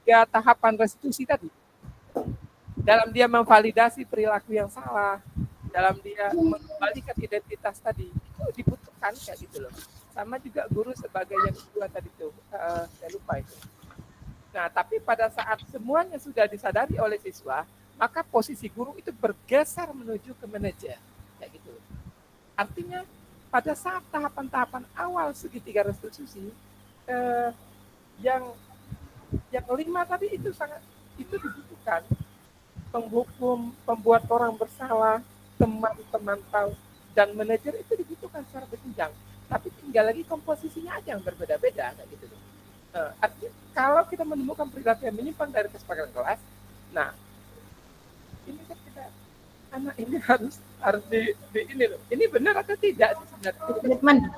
3 tahapan restitusi tadi. Dalam dia memvalidasi perilaku yang salah, dalam dia mengembalikan identitas tadi, itu dibutuhkan kayak gitu loh. Sama juga guru sebagai yang kedua tadi tuh, saya lupa itu. Nah, tapi pada saat semuanya sudah disadari oleh siswa, maka posisi guru itu bergeser menuju ke manajer, kayak gitu. Artinya pada saat tahapan-tahapan awal segitiga restitusi, yang 5 tadi itu dibutuhkan. Penghukum, pembuat orang bersalah, teman pemantau, dan manajer itu dibutuhkan secara berjenjang. Tapi tinggal lagi komposisinya aja yang berbeda-beda, kayak gitu. Artinya kalau kita menemukan perilaku yang menyimpang dari kesepakatan kelas, nah ini kan kita anak ini harus di ini loh. Ini benar atau tidak sebenarnya?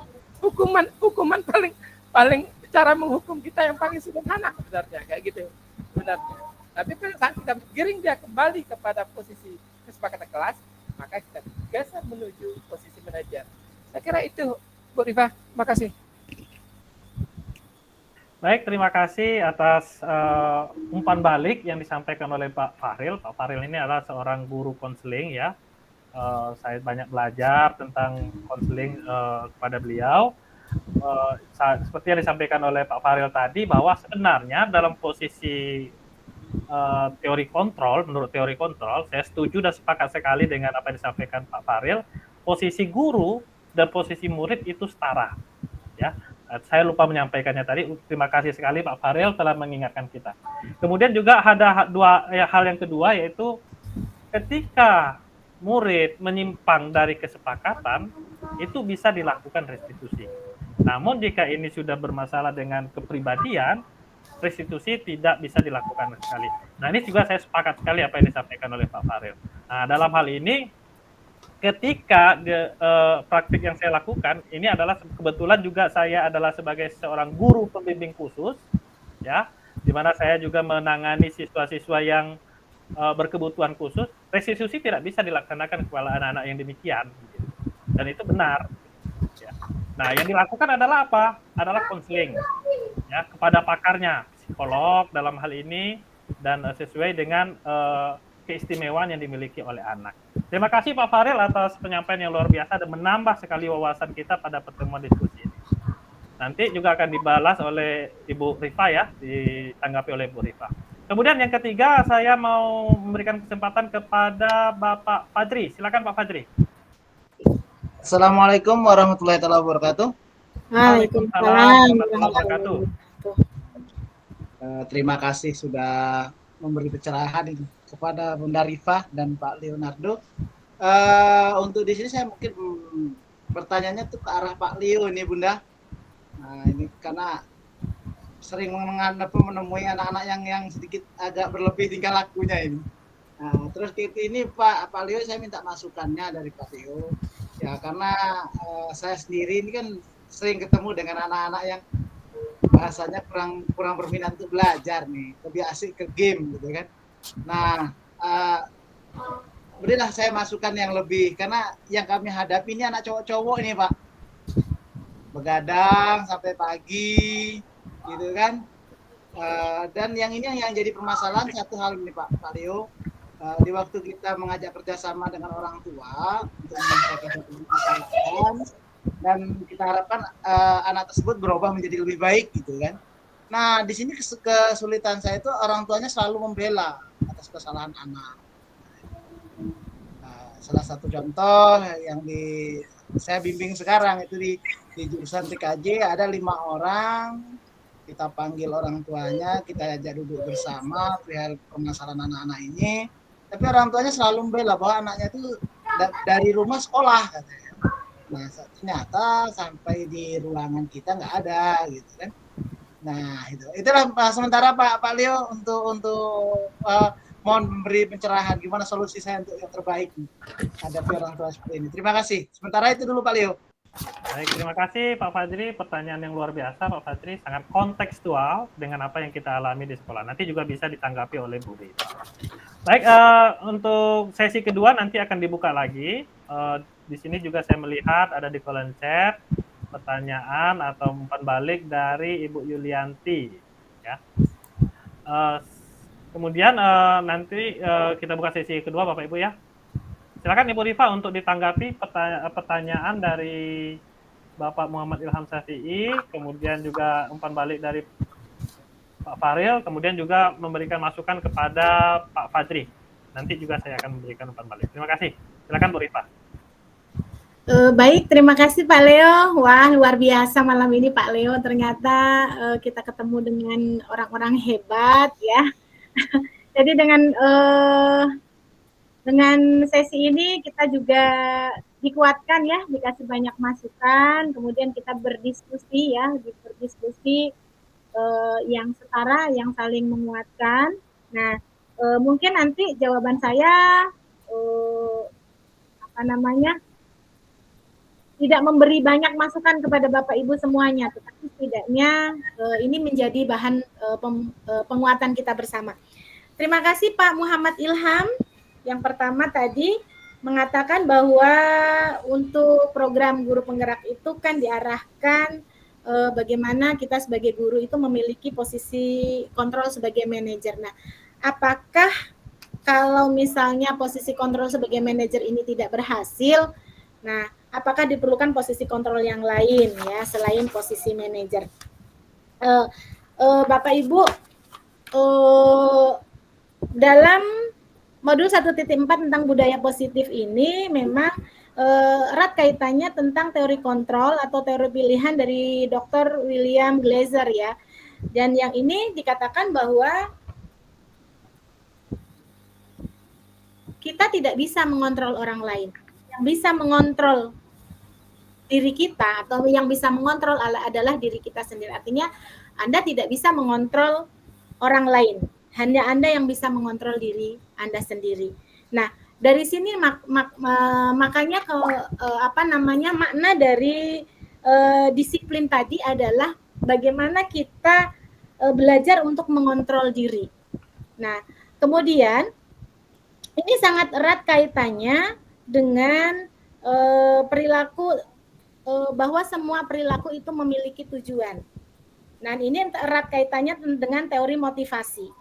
Hukuman paling cara menghukum kita yang paling sederhana sebenarnya kayak gitu sebenarnya. Tapi pada saat kita giring dia kembali kepada posisi kesepakatan kelas, maka kita geser menuju posisi manajer. Saya kira itu, Bu Rifah. Makasih. Baik, terima kasih atas umpan balik yang disampaikan oleh Pak Fahril. Pak Fahril ini adalah seorang guru konseling ya. Saya banyak belajar tentang konseling kepada beliau. Seperti yang disampaikan oleh Pak Fahril tadi, bahwa sebenarnya dalam posisi teori kontrol, menurut teori kontrol, saya setuju dan sepakat sekali dengan apa yang disampaikan Pak Fahril. Posisi guru dan posisi murid itu setara. Ya, saya lupa menyampaikannya tadi. Terima kasih sekali Pak Fahril telah mengingatkan kita. Kemudian juga ada hal yang kedua, yaitu ketika murid menyimpang dari kesepakatan, itu bisa dilakukan restitusi. Namun jika ini sudah bermasalah dengan kepribadian, restitusi tidak bisa dilakukan sekali. Nah, ini juga saya sepakat sekali apa yang disampaikan oleh Pak Fahril. Nah, dalam hal ini, ketika praktik yang saya lakukan, ini adalah kebetulan juga saya adalah sebagai seorang guru pembimbing khusus, ya, di mana saya juga menangani siswa-siswa yang berkebutuhan khusus. Restitusi tidak bisa dilaksanakan kepada anak-anak yang demikian, dan itu benar. Ya. Nah, yang dilakukan adalah apa? Adalah konseling, ya, kepada pakarnya, psikolog dalam hal ini, dan sesuai dengan keistimewaan yang dimiliki oleh anak. Terima kasih Pak Fahril atas penyampaian yang luar biasa dan menambah sekali wawasan kita pada pertemuan diskusi ini. Nanti juga akan dibalas oleh Ibu Rifah ya, ditanggapi oleh Ibu Rifah. Kemudian yang ketiga, saya mau memberikan kesempatan kepada Bapak Fadri. Silakan Pak Fadri. Assalamualaikum warahmatullahi wabarakatuh. Waalaikumsalam warahmatullahi wabarakatuh. Terima kasih sudah memberi pencerahan ini kepada Bunda Rifa dan Pak Leonardo. Untuk di sini saya mungkin pertanyaannya tuh ke arah Pak Leo ini Bunda. Nah, ini karena sering menemui anak-anak yang sedikit agak berlebih tingkah lakunya ini. Nah, terus ini Pak Leo saya minta masukannya dari Pak Leo. Ya karena saya sendiri ini kan sering ketemu dengan anak-anak yang bahasanya kurang berminat untuk belajar nih, lebih asik ke game gitu kan. Nah, berilah saya masukan yang lebih, karena yang kami hadapi ini anak cowok-cowok ini Pak, begadang sampai pagi gitu kan. Dan yang ini yang jadi permasalahan satu hal ini Pak Leo, di waktu kita mengajak kerjasama dengan orang tua untuk menyelesaikan permasalahan, dan kita harapkan anak tersebut berubah menjadi lebih baik gitu kan. Nah di sini kesulitan saya itu orang tuanya selalu membela atas kesalahan anak. Salah satu contoh yang saya bimbing sekarang itu di jurusan TKJ ada 5 orang, kita panggil orang tuanya, kita ajak duduk bersama perihal permasalahan anak-anak ini, tapi orang tuanya selalu membela bahwa anaknya itu dari rumah sekolah katanya. Nah ternyata sampai di ruangan kita nggak ada gitu kan. Nah itulah sementara Pak Leo untuk mohon memberi pencerahan gimana solusi saya untuk yang terbaik hadapi orang tua seperti ini. Terima kasih. Sementara itu dulu Pak Leo. Baik, terima kasih Pak Fajri. Pertanyaan yang luar biasa Pak Fajri, sangat kontekstual dengan apa yang kita alami di sekolah. Nanti juga bisa ditanggapi oleh Bu Rita. Baik, untuk sesi kedua nanti akan dibuka lagi. Di sini juga saya melihat ada di kolom chat pertanyaan atau umpan balik dari Ibu Yulianti. Ya. Kemudian nanti kita buka sesi kedua Bapak Ibu ya. Silakan Ibu Rifa untuk ditanggapi pertanyaan dari Bapak Muhammad Ilham Syafi'i, kemudian juga umpan balik dari Pak Faril, kemudian juga memberikan masukan kepada Pak Fajri. Nanti juga saya akan memberikan umpan balik. Terima kasih. Silakan Bu Rifa. Baik, terima kasih Pak Leo. Wah, luar biasa malam ini Pak Leo. Ternyata kita ketemu dengan orang-orang hebat ya. Jadi dengan sesi ini kita juga dikuatkan ya, dikasih banyak masukan, kemudian kita berdiskusi ya, yang setara, yang saling menguatkan. Nah, mungkin nanti jawaban saya tidak memberi banyak masukan kepada Bapak Ibu semuanya, tetapi setidaknya ini menjadi bahan penguatan kita bersama. Terima kasih Pak Muhammad Ilham. Yang pertama tadi mengatakan bahwa untuk program guru penggerak itu kan diarahkan bagaimana kita sebagai guru itu memiliki posisi kontrol sebagai manajer. Nah, apakah kalau misalnya posisi kontrol sebagai manajer ini tidak berhasil, nah apakah diperlukan posisi kontrol yang lain ya selain posisi manajer? Bapak Ibu, dalam modul 1.4 tentang budaya positif ini memang erat kaitannya tentang teori kontrol atau teori pilihan dari Dr. William Glaser ya. Dan yang ini dikatakan bahwa kita tidak bisa mengontrol orang lain. Yang bisa mengontrol diri kita atau yang bisa mengontrol adalah diri kita sendiri. Artinya Anda tidak bisa mengontrol orang lain. Hanya Anda yang bisa mengontrol diri Anda sendiri. Nah, dari sini makanya makna dari disiplin tadi adalah bagaimana kita belajar untuk mengontrol diri. Nah, kemudian ini sangat erat kaitannya dengan perilaku, bahwa semua perilaku itu memiliki tujuan. Nah, ini erat kaitannya dengan teori motivasi.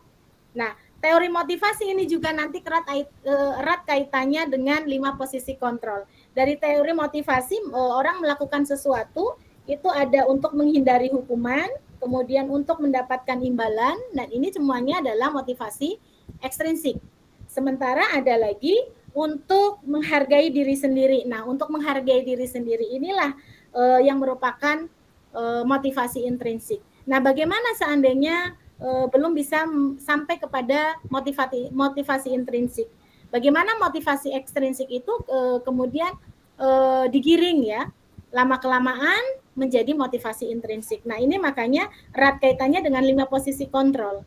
Nah, teori motivasi ini juga nanti erat kaitannya dengan 5 posisi kontrol. Dari teori motivasi, orang melakukan sesuatu itu ada untuk menghindari hukuman, kemudian untuk mendapatkan imbalan, dan ini semuanya adalah motivasi ekstrinsik. Sementara ada lagi untuk menghargai diri sendiri. Nah, untuk menghargai diri sendiri inilah yang merupakan motivasi intrinsik. Nah, bagaimana seandainya belum bisa sampai kepada motivasi intrinsik. Bagaimana motivasi ekstrinsik itu kemudian digiring ya, lama-kelamaan menjadi motivasi intrinsik. Nah, ini makanya erat kaitannya dengan 5 posisi kontrol.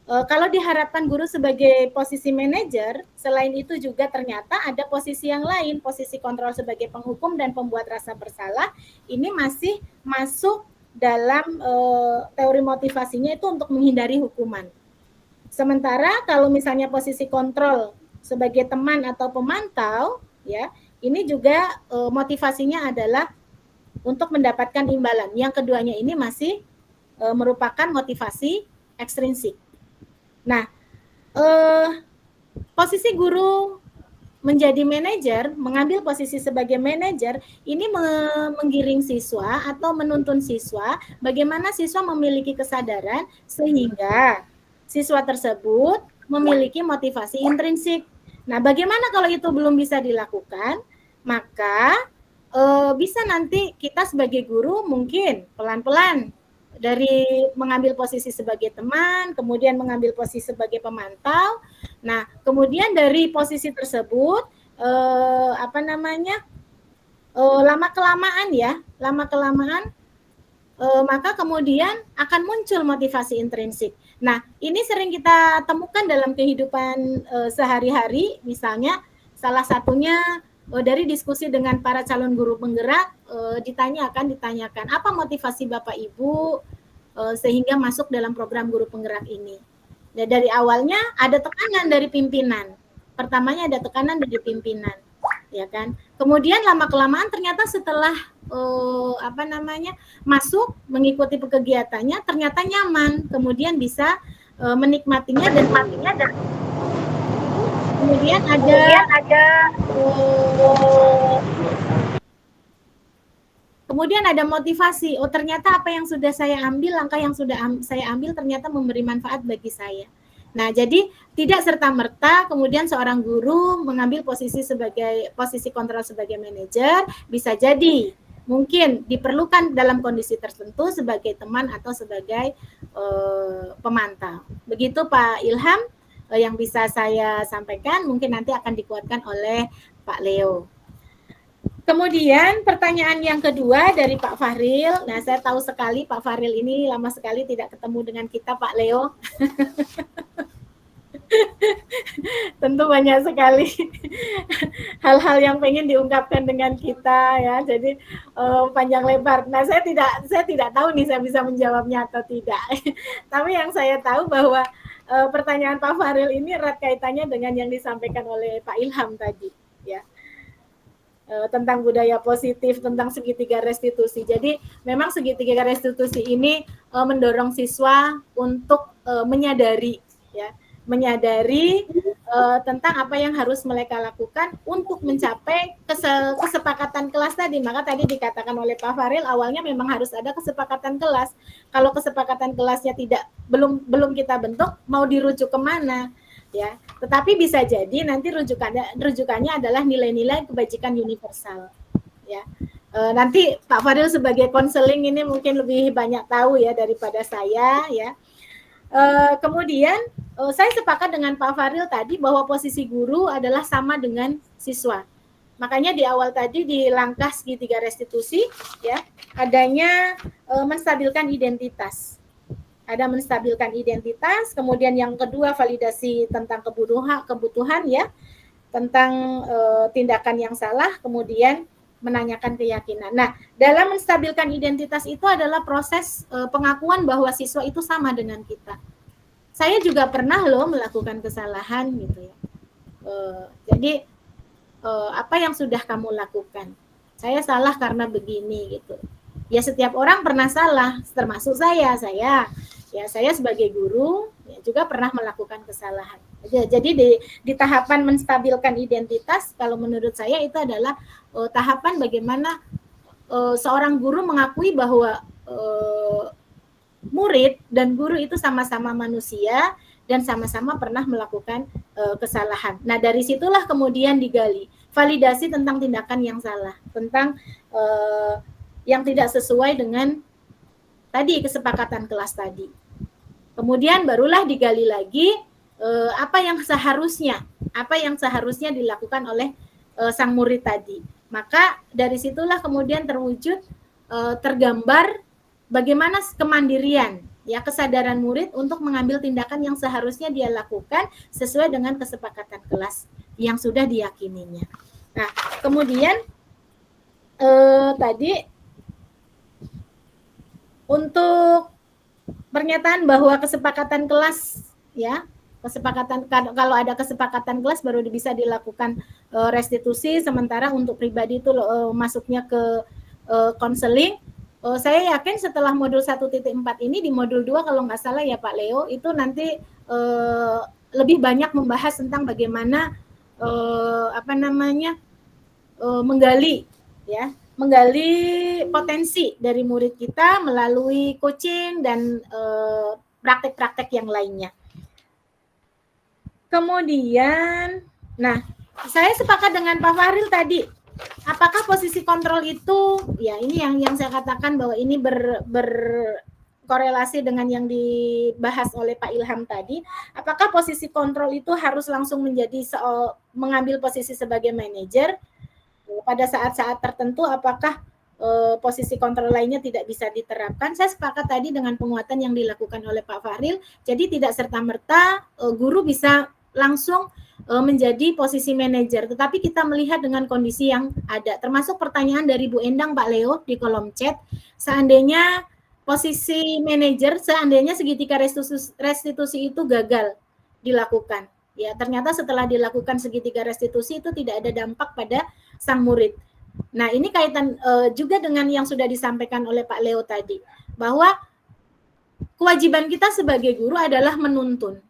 Kalau diharapkan guru sebagai posisi manajer, selain itu juga ternyata ada posisi yang lain, posisi kontrol sebagai penghukum dan pembuat rasa bersalah, ini masih masuk dalam teori motivasinya itu untuk menghindari hukuman. Sementara kalau misalnya posisi kontrol sebagai teman atau pemantau, ya, ini juga motivasinya adalah untuk mendapatkan imbalan. Yang keduanya ini masih merupakan motivasi ekstrinsik. Nah, posisi guru menjadi manajer, mengambil posisi sebagai manajer, ini menggiring siswa atau menuntun siswa, bagaimana siswa memiliki kesadaran sehingga siswa tersebut memiliki motivasi intrinsik. Nah, bagaimana kalau itu belum bisa dilakukan? Maka bisa nanti kita sebagai guru mungkin pelan-pelan dari mengambil posisi sebagai teman, kemudian mengambil posisi sebagai pemantau. Nah, kemudian dari posisi tersebut lama-kelamaan maka kemudian akan muncul motivasi intrinsik. Nah, ini sering kita temukan dalam kehidupan sehari-hari, misalnya salah satunya dari diskusi dengan para calon guru penggerak, ditanyakan apa motivasi Bapak Ibu sehingga masuk dalam program guru penggerak ini. Dan dari awalnya ada tekanan dari pimpinan. Pertamanya ada tekanan dari pimpinan, ya kan. Kemudian lama-kelamaan ternyata setelah masuk mengikuti kegiatannya ternyata nyaman, kemudian bisa menikmatinya dan kemudian ada motivasi. Oh, ternyata apa yang sudah saya ambil, langkah yang sudah saya ambil ternyata memberi manfaat bagi saya. Nah, jadi tidak serta-merta kemudian seorang guru mengambil posisi kontrol sebagai manajer, bisa jadi mungkin diperlukan dalam kondisi tertentu sebagai teman atau sebagai pemantau. Begitu Pak Ilham yang bisa saya sampaikan, mungkin nanti akan dikuatkan oleh Pak Leo. Kemudian pertanyaan yang kedua dari Pak Fahril. Nah, saya tahu sekali Pak Fahril ini lama sekali tidak ketemu dengan kita, Pak Leo. Tentu banyak sekali hal-hal yang pengen diungkapkan dengan kita ya. Jadi panjang lebar. Nah, saya tidak tahu nih saya bisa menjawabnya atau tidak. Tapi yang saya tahu bahwa pertanyaan Pak Fahril ini erat kaitannya dengan yang disampaikan oleh Pak Ilham tadi, ya, tentang budaya positif, tentang segitiga restitusi. Jadi memang segitiga restitusi ini mendorong siswa untuk menyadari tentang apa yang harus mereka lakukan untuk mencapai kesepakatan kelas tadi. Maka tadi dikatakan oleh Pak Fahril awalnya memang harus ada kesepakatan kelas. Kalau kesepakatan kelasnya belum kita bentuk, mau dirujuk kemana? Ya, tetapi bisa jadi nanti rujukannya adalah nilai-nilai kebajikan universal. Ya, nanti Pak Fahril sebagai konseling ini mungkin lebih banyak tahu ya daripada saya. Ya. Kemudian saya sepakat dengan Pak Fahril tadi bahwa posisi guru adalah sama dengan siswa. Makanya di awal tadi di langkah segitiga restitusi ya adanya menstabilkan identitas. Ada menstabilkan identitas, kemudian yang kedua validasi tentang kebutuhan ya, tentang tindakan yang salah, kemudian menanyakan keyakinan. Nah, dalam menstabilkan identitas itu adalah proses pengakuan bahwa siswa itu sama dengan kita. Saya juga pernah loh melakukan kesalahan gitu ya. Jadi apa yang sudah kamu lakukan? Saya salah karena begini gitu. Ya setiap orang pernah salah, termasuk saya. Saya sebagai guru ya, juga pernah melakukan kesalahan. Jadi di tahapan menstabilkan identitas, kalau menurut saya itu adalah tahapan bagaimana seorang guru mengakui bahwa murid dan guru itu sama-sama manusia dan sama-sama pernah melakukan kesalahan. Nah, dari situlah kemudian digali validasi tentang tindakan yang salah, tentang yang tidak sesuai dengan tadi kesepakatan kelas tadi. Kemudian barulah digali lagi apa yang seharusnya dilakukan oleh sang murid tadi. Maka dari situlah kemudian terwujud tergambar bagaimana kemandirian, ya, kesadaran murid untuk mengambil tindakan yang seharusnya dia lakukan sesuai dengan kesepakatan kelas yang sudah diyakininya. Nah, kemudian tadi untuk pernyataan bahwa kesepakatan kelas, ya, kalau ada kesepakatan kelas baru bisa dilakukan restitusi, sementara untuk pribadi itu masuknya ke konseling. Saya yakin setelah modul 1.4 ini di modul 2 kalau nggak salah ya Pak Leo, itu nanti lebih banyak membahas tentang bagaimana menggali potensi dari murid kita melalui coaching dan praktek-praktek yang lainnya. Kemudian, nah, saya sepakat dengan Pak Fahril tadi. Apakah posisi kontrol itu, ya ini yang saya katakan bahwa ini berkorelasi dengan yang dibahas oleh Pak Ilham tadi. Apakah posisi kontrol itu harus langsung mengambil posisi sebagai manajer? Pada saat-saat tertentu apakah posisi kontrol lainnya tidak bisa diterapkan? Saya sepakat tadi dengan penguatan yang dilakukan oleh Pak Fahril. Jadi tidak serta-merta guru bisa langsung menjadi posisi manajer, tetapi kita melihat dengan kondisi yang ada. Termasuk pertanyaan dari Bu Endang, Pak Leo di kolom chat, seandainya posisi manajer, seandainya segitiga restitusi itu gagal dilakukan. Ya, ternyata setelah dilakukan segitiga restitusi itu tidak ada dampak pada sang murid. Nah, ini kaitan juga dengan yang sudah disampaikan oleh Pak Leo tadi, bahwa kewajiban kita sebagai guru adalah menuntun,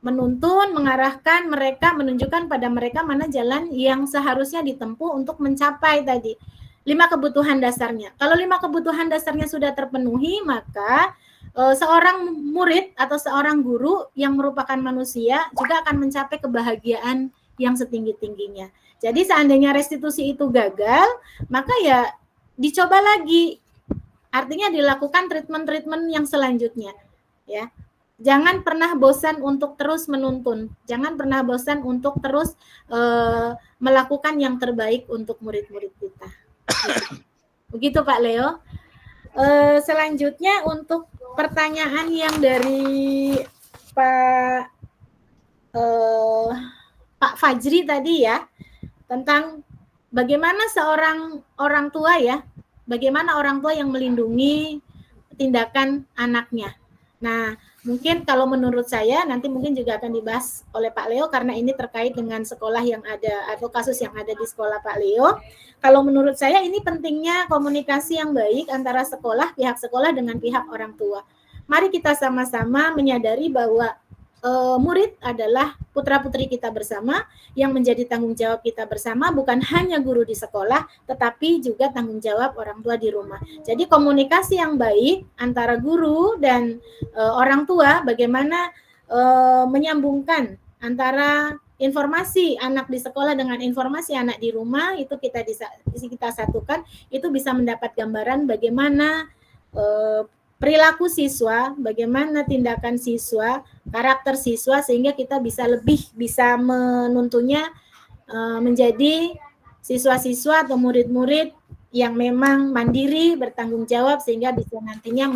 mengarahkan mereka, menunjukkan pada mereka mana jalan yang seharusnya ditempuh untuk mencapai tadi 5 kebutuhan dasarnya. Kalau 5 kebutuhan dasarnya sudah terpenuhi, maka seorang murid atau seorang guru yang merupakan manusia juga akan mencapai kebahagiaan yang setinggi-tingginya. Jadi seandainya restitusi itu gagal, maka ya dicoba lagi. Artinya dilakukan treatment-treatment yang selanjutnya, ya. Jangan pernah bosan untuk terus menuntun. Jangan pernah bosan untuk terus melakukan yang terbaik untuk murid-murid kita. Begitu Pak Leo. Selanjutnya untuk pertanyaan yang dari Pak Fajri tadi ya, tentang bagaimana seorang orang tua ya, bagaimana orang tua yang melindungi tindakan anaknya. Nah, mungkin kalau menurut saya nanti mungkin juga akan dibahas oleh Pak Leo karena ini terkait dengan sekolah yang ada atau kasus yang ada di sekolah Pak Leo. Kalau menurut saya ini pentingnya komunikasi yang baik antara sekolah, pihak sekolah dengan pihak orang tua. Mari kita sama-sama menyadari bahwa murid adalah putra-putri kita bersama yang menjadi tanggung jawab kita bersama, bukan hanya guru di sekolah, tetapi juga tanggung jawab orang tua di rumah. Jadi komunikasi yang baik antara guru dan orang tua, bagaimana menyambungkan antara informasi anak di sekolah dengan informasi anak di rumah, itu kita satukan, itu bisa mendapat gambaran bagaimana perilaku siswa, bagaimana tindakan siswa, karakter siswa, sehingga kita bisa menuntunnya menjadi siswa-siswa atau murid-murid yang memang mandiri, bertanggung jawab, sehingga bisa nantinya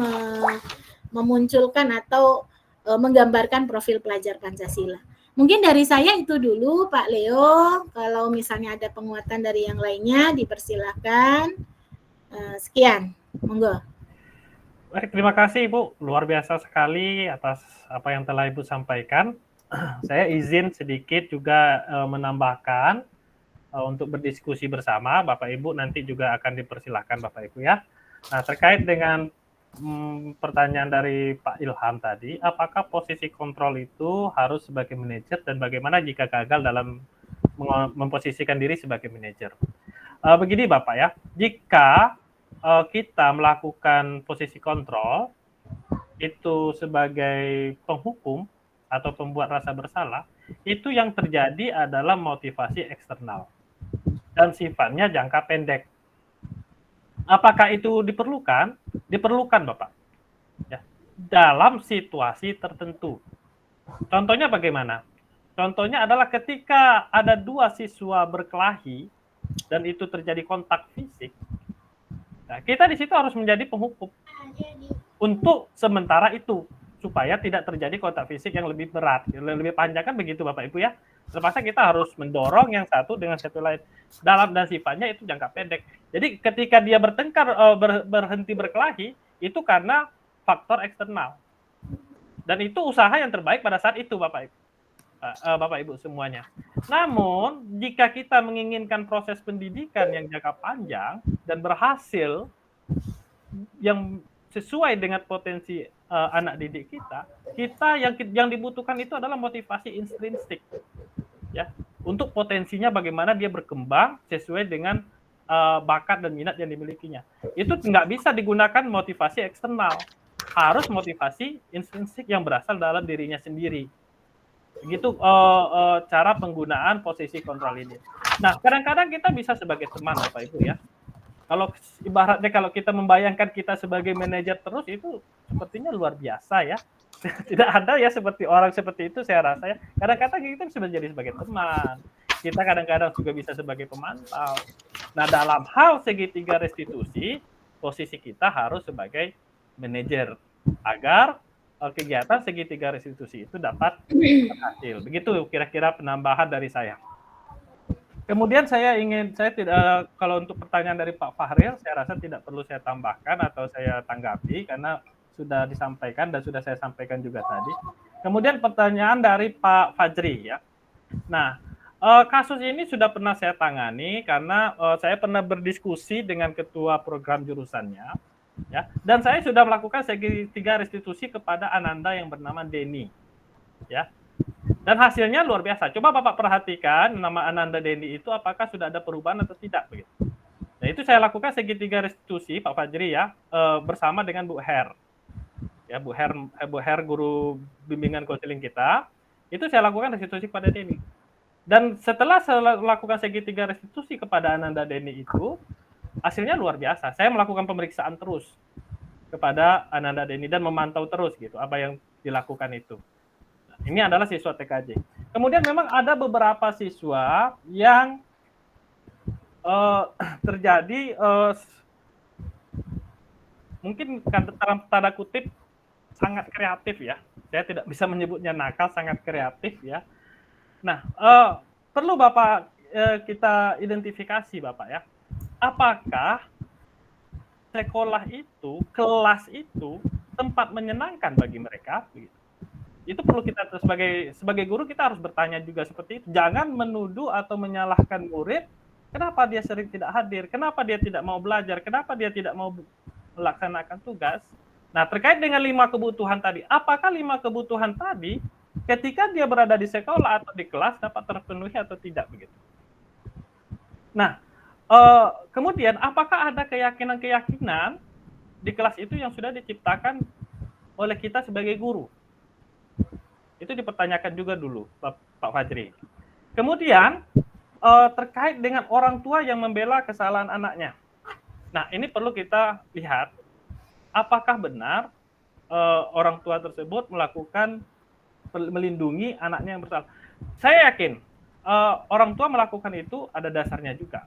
memunculkan atau menggambarkan profil pelajar Pancasila. Mungkin dari saya itu dulu Pak Leo, kalau misalnya ada penguatan dari yang lainnya dipersilakan. Sekian, monggo. Baik, terima kasih Ibu, luar biasa sekali atas apa yang telah Ibu sampaikan. Saya izin sedikit juga menambahkan untuk berdiskusi bersama, Bapak Ibu nanti juga akan dipersilahkan Bapak Ibu ya. Nah, terkait dengan pertanyaan dari Pak Ilham tadi, apakah posisi kontrol itu harus sebagai manajer dan bagaimana jika gagal dalam memposisikan diri sebagai manajer? Begini Bapak ya, jika kita melakukan posisi kontrol itu sebagai penghukum atau pembuat rasa bersalah, itu yang terjadi adalah motivasi eksternal dan sifatnya jangka pendek. Apakah itu diperlukan? Diperlukan Bapak. Ya. dalam situasi tertentu. Contohnya bagaimana? Contohnya adalah ketika ada 2 siswa berkelahi dan itu terjadi kontak fisik. Nah, kita di situ harus menjadi penghukum untuk sementara itu supaya tidak terjadi kontak fisik yang lebih berat, yang lebih panjang, kan begitu Bapak Ibu ya. Terpaksa kita harus mendorong yang satu dengan satu lain dalam, dan sifatnya itu jangka pendek. Jadi ketika dia bertengkar, berhenti berkelahi, itu karena faktor eksternal. Dan itu usaha yang terbaik pada saat itu Bapak Ibu semuanya. Namun jika kita menginginkan proses pendidikan yang jangka panjang dan berhasil, yang sesuai dengan potensi anak didik kita yang dibutuhkan itu adalah motivasi intrinsik, ya, untuk potensinya bagaimana dia berkembang sesuai dengan bakat dan minat yang dimilikinya. Itu nggak bisa digunakan motivasi eksternal, harus motivasi intrinsik yang berasal dalam dirinya sendiri. Begitu cara penggunaan posisi kontrol ini. Nah, kadang-kadang kita bisa sebagai teman Bapak Ibu ya. Kalau ibaratnya kalau kita membayangkan kita sebagai manajer terus, itu sepertinya luar biasa ya. Tidak ada ya seperti orang seperti itu, saya rasa ya. Kadang-kadang kita bisa menjadi sebagai teman. Kita kadang-kadang juga bisa sebagai pemantau. Nah, dalam hal segitiga restitusi, posisi kita harus sebagai manajer agar kegiatan segitiga restitusi itu dapat berhasil. Begitu kira-kira penambahan dari saya. Kemudian saya tidak, kalau untuk pertanyaan dari Pak Fahril, saya rasa tidak perlu saya tambahkan atau saya tanggapi karena sudah disampaikan dan sudah saya sampaikan juga tadi. Kemudian pertanyaan dari Pak Fajri ya. Nah, kasus ini sudah pernah saya tangani karena saya pernah berdiskusi dengan ketua program jurusannya, ya. Dan saya sudah melakukan segitiga restitusi kepada Ananda yang bernama Denny, ya. Dan hasilnya luar biasa. Coba Bapak perhatikan nama Ananda Denny itu apakah sudah ada perubahan atau tidak begitu. Nah, itu saya lakukan segitiga restitusi Pak Fajri ya, bersama dengan Bu Her. Ya, Bu Her guru bimbingan konseling kita. Itu saya lakukan restitusi kepada Denny. Dan setelah saya lakukan segitiga restitusi kepada Ananda Denny itu, hasilnya luar biasa. Saya melakukan pemeriksaan terus kepada Ananda Denny dan memantau terus gitu apa yang dilakukan itu. Ini adalah siswa TKJ. Kemudian memang ada beberapa siswa yang terjadi mungkin dalam tanda kutip sangat kreatif ya. Saya tidak bisa menyebutnya nakal, sangat kreatif ya. Nah, perlu Bapak kita identifikasi Bapak ya. Apakah sekolah itu, kelas itu tempat menyenangkan bagi mereka? Itu perlu kita sebagai guru kita harus bertanya juga seperti itu. Jangan menuduh atau menyalahkan murid, kenapa dia sering tidak hadir, kenapa dia tidak mau belajar, kenapa dia tidak mau melaksanakan tugas. Nah, terkait dengan 5 kebutuhan tadi, apakah 5 kebutuhan tadi ketika dia berada di sekolah atau di kelas dapat terpenuhi atau tidak begitu. Nah, kemudian apakah ada keyakinan-keyakinan di kelas itu yang sudah diciptakan oleh kita sebagai guru? Itu dipertanyakan juga dulu Pak Fajri. Kemudian terkait dengan orang tua yang membela kesalahan anaknya. Nah, ini perlu kita lihat apakah benar orang tua tersebut melindungi anaknya yang bersalah. Saya yakin orang tua melakukan itu ada dasarnya juga.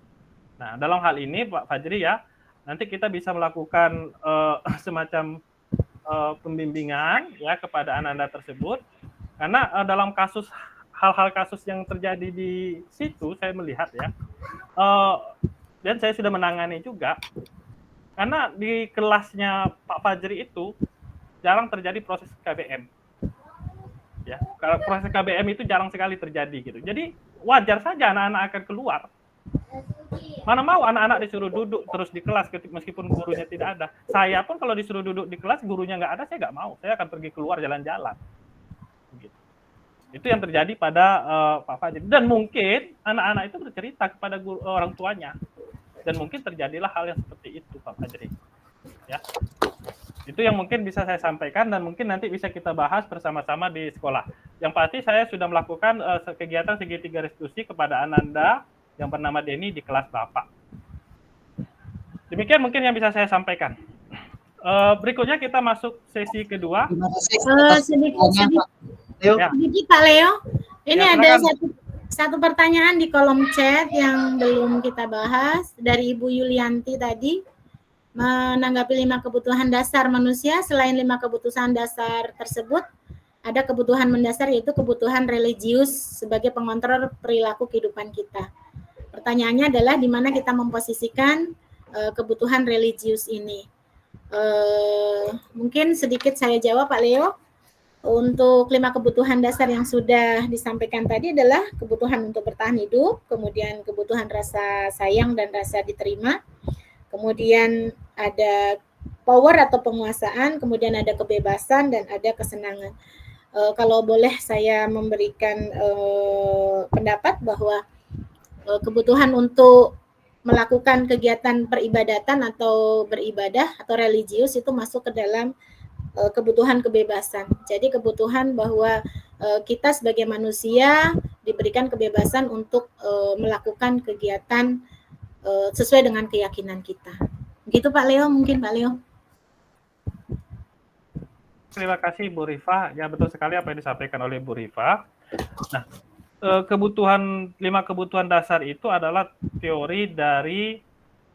Nah, dalam hal ini Pak Fajri ya, nanti kita bisa melakukan semacam pembimbingan ya kepada Ananda tersebut. Karena dalam hal-hal kasus yang terjadi di situ, saya melihat ya, dan saya sudah menangani juga, karena di kelasnya Pak Fajri itu jarang terjadi proses KBM. Ya, kalau proses KBM itu jarang sekali terjadi gitu. Jadi wajar saja anak-anak akan keluar. Mana mau anak-anak disuruh duduk terus di kelas meskipun gurunya tidak ada. Saya pun kalau disuruh duduk di kelas gurunya nggak ada, saya nggak mau. Saya akan pergi keluar jalan-jalan. Gitu. Itu yang terjadi pada Pak Fajri. Dan mungkin anak-anak itu bercerita kepada orang tuanya. Dan mungkin terjadilah hal yang seperti itu Pak Fajri. Ya. Itu yang mungkin bisa saya sampaikan dan mungkin nanti bisa kita bahas bersama-sama di sekolah. Yang pasti saya sudah melakukan kegiatan segitiga restitusi kepada Ananda yang bernama Denny di kelas Bapak. Demikian mungkin yang bisa saya sampaikan. Berikutnya kita masuk sesi kedua. Terima kasih. Sedikit Pak Leo. Ini Ya, ada silakan. satu pertanyaan di kolom chat yang belum kita bahas dari Ibu Yulianti tadi, menanggapi 5 kebutuhan dasar manusia. Selain 5 kebutuhan dasar tersebut, ada kebutuhan mendasar, yaitu kebutuhan religius sebagai pengontrol perilaku kehidupan kita. Pertanyaannya adalah di mana kita memposisikan kebutuhan religius ini. Mungkin sedikit saya jawab Pak Leo. Untuk 5 kebutuhan dasar yang sudah disampaikan tadi adalah kebutuhan untuk bertahan hidup, kemudian kebutuhan rasa sayang dan rasa diterima, kemudian ada power atau penguasaan, kemudian ada kebebasan, dan ada kesenangan. Kalau boleh saya memberikan pendapat bahwa kebutuhan untuk melakukan kegiatan peribadatan atau beribadah atau religius itu masuk ke dalam kebutuhan kebebasan. Jadi kebutuhan bahwa kita sebagai manusia diberikan kebebasan untuk melakukan kegiatan sesuai dengan keyakinan kita. Begitu Pak Leo, mungkin Pak Leo. Terima kasih Bu Rifa. Ya, betul sekali apa yang disampaikan oleh Bu Rifa. Nah, 5 kebutuhan dasar itu adalah teori dari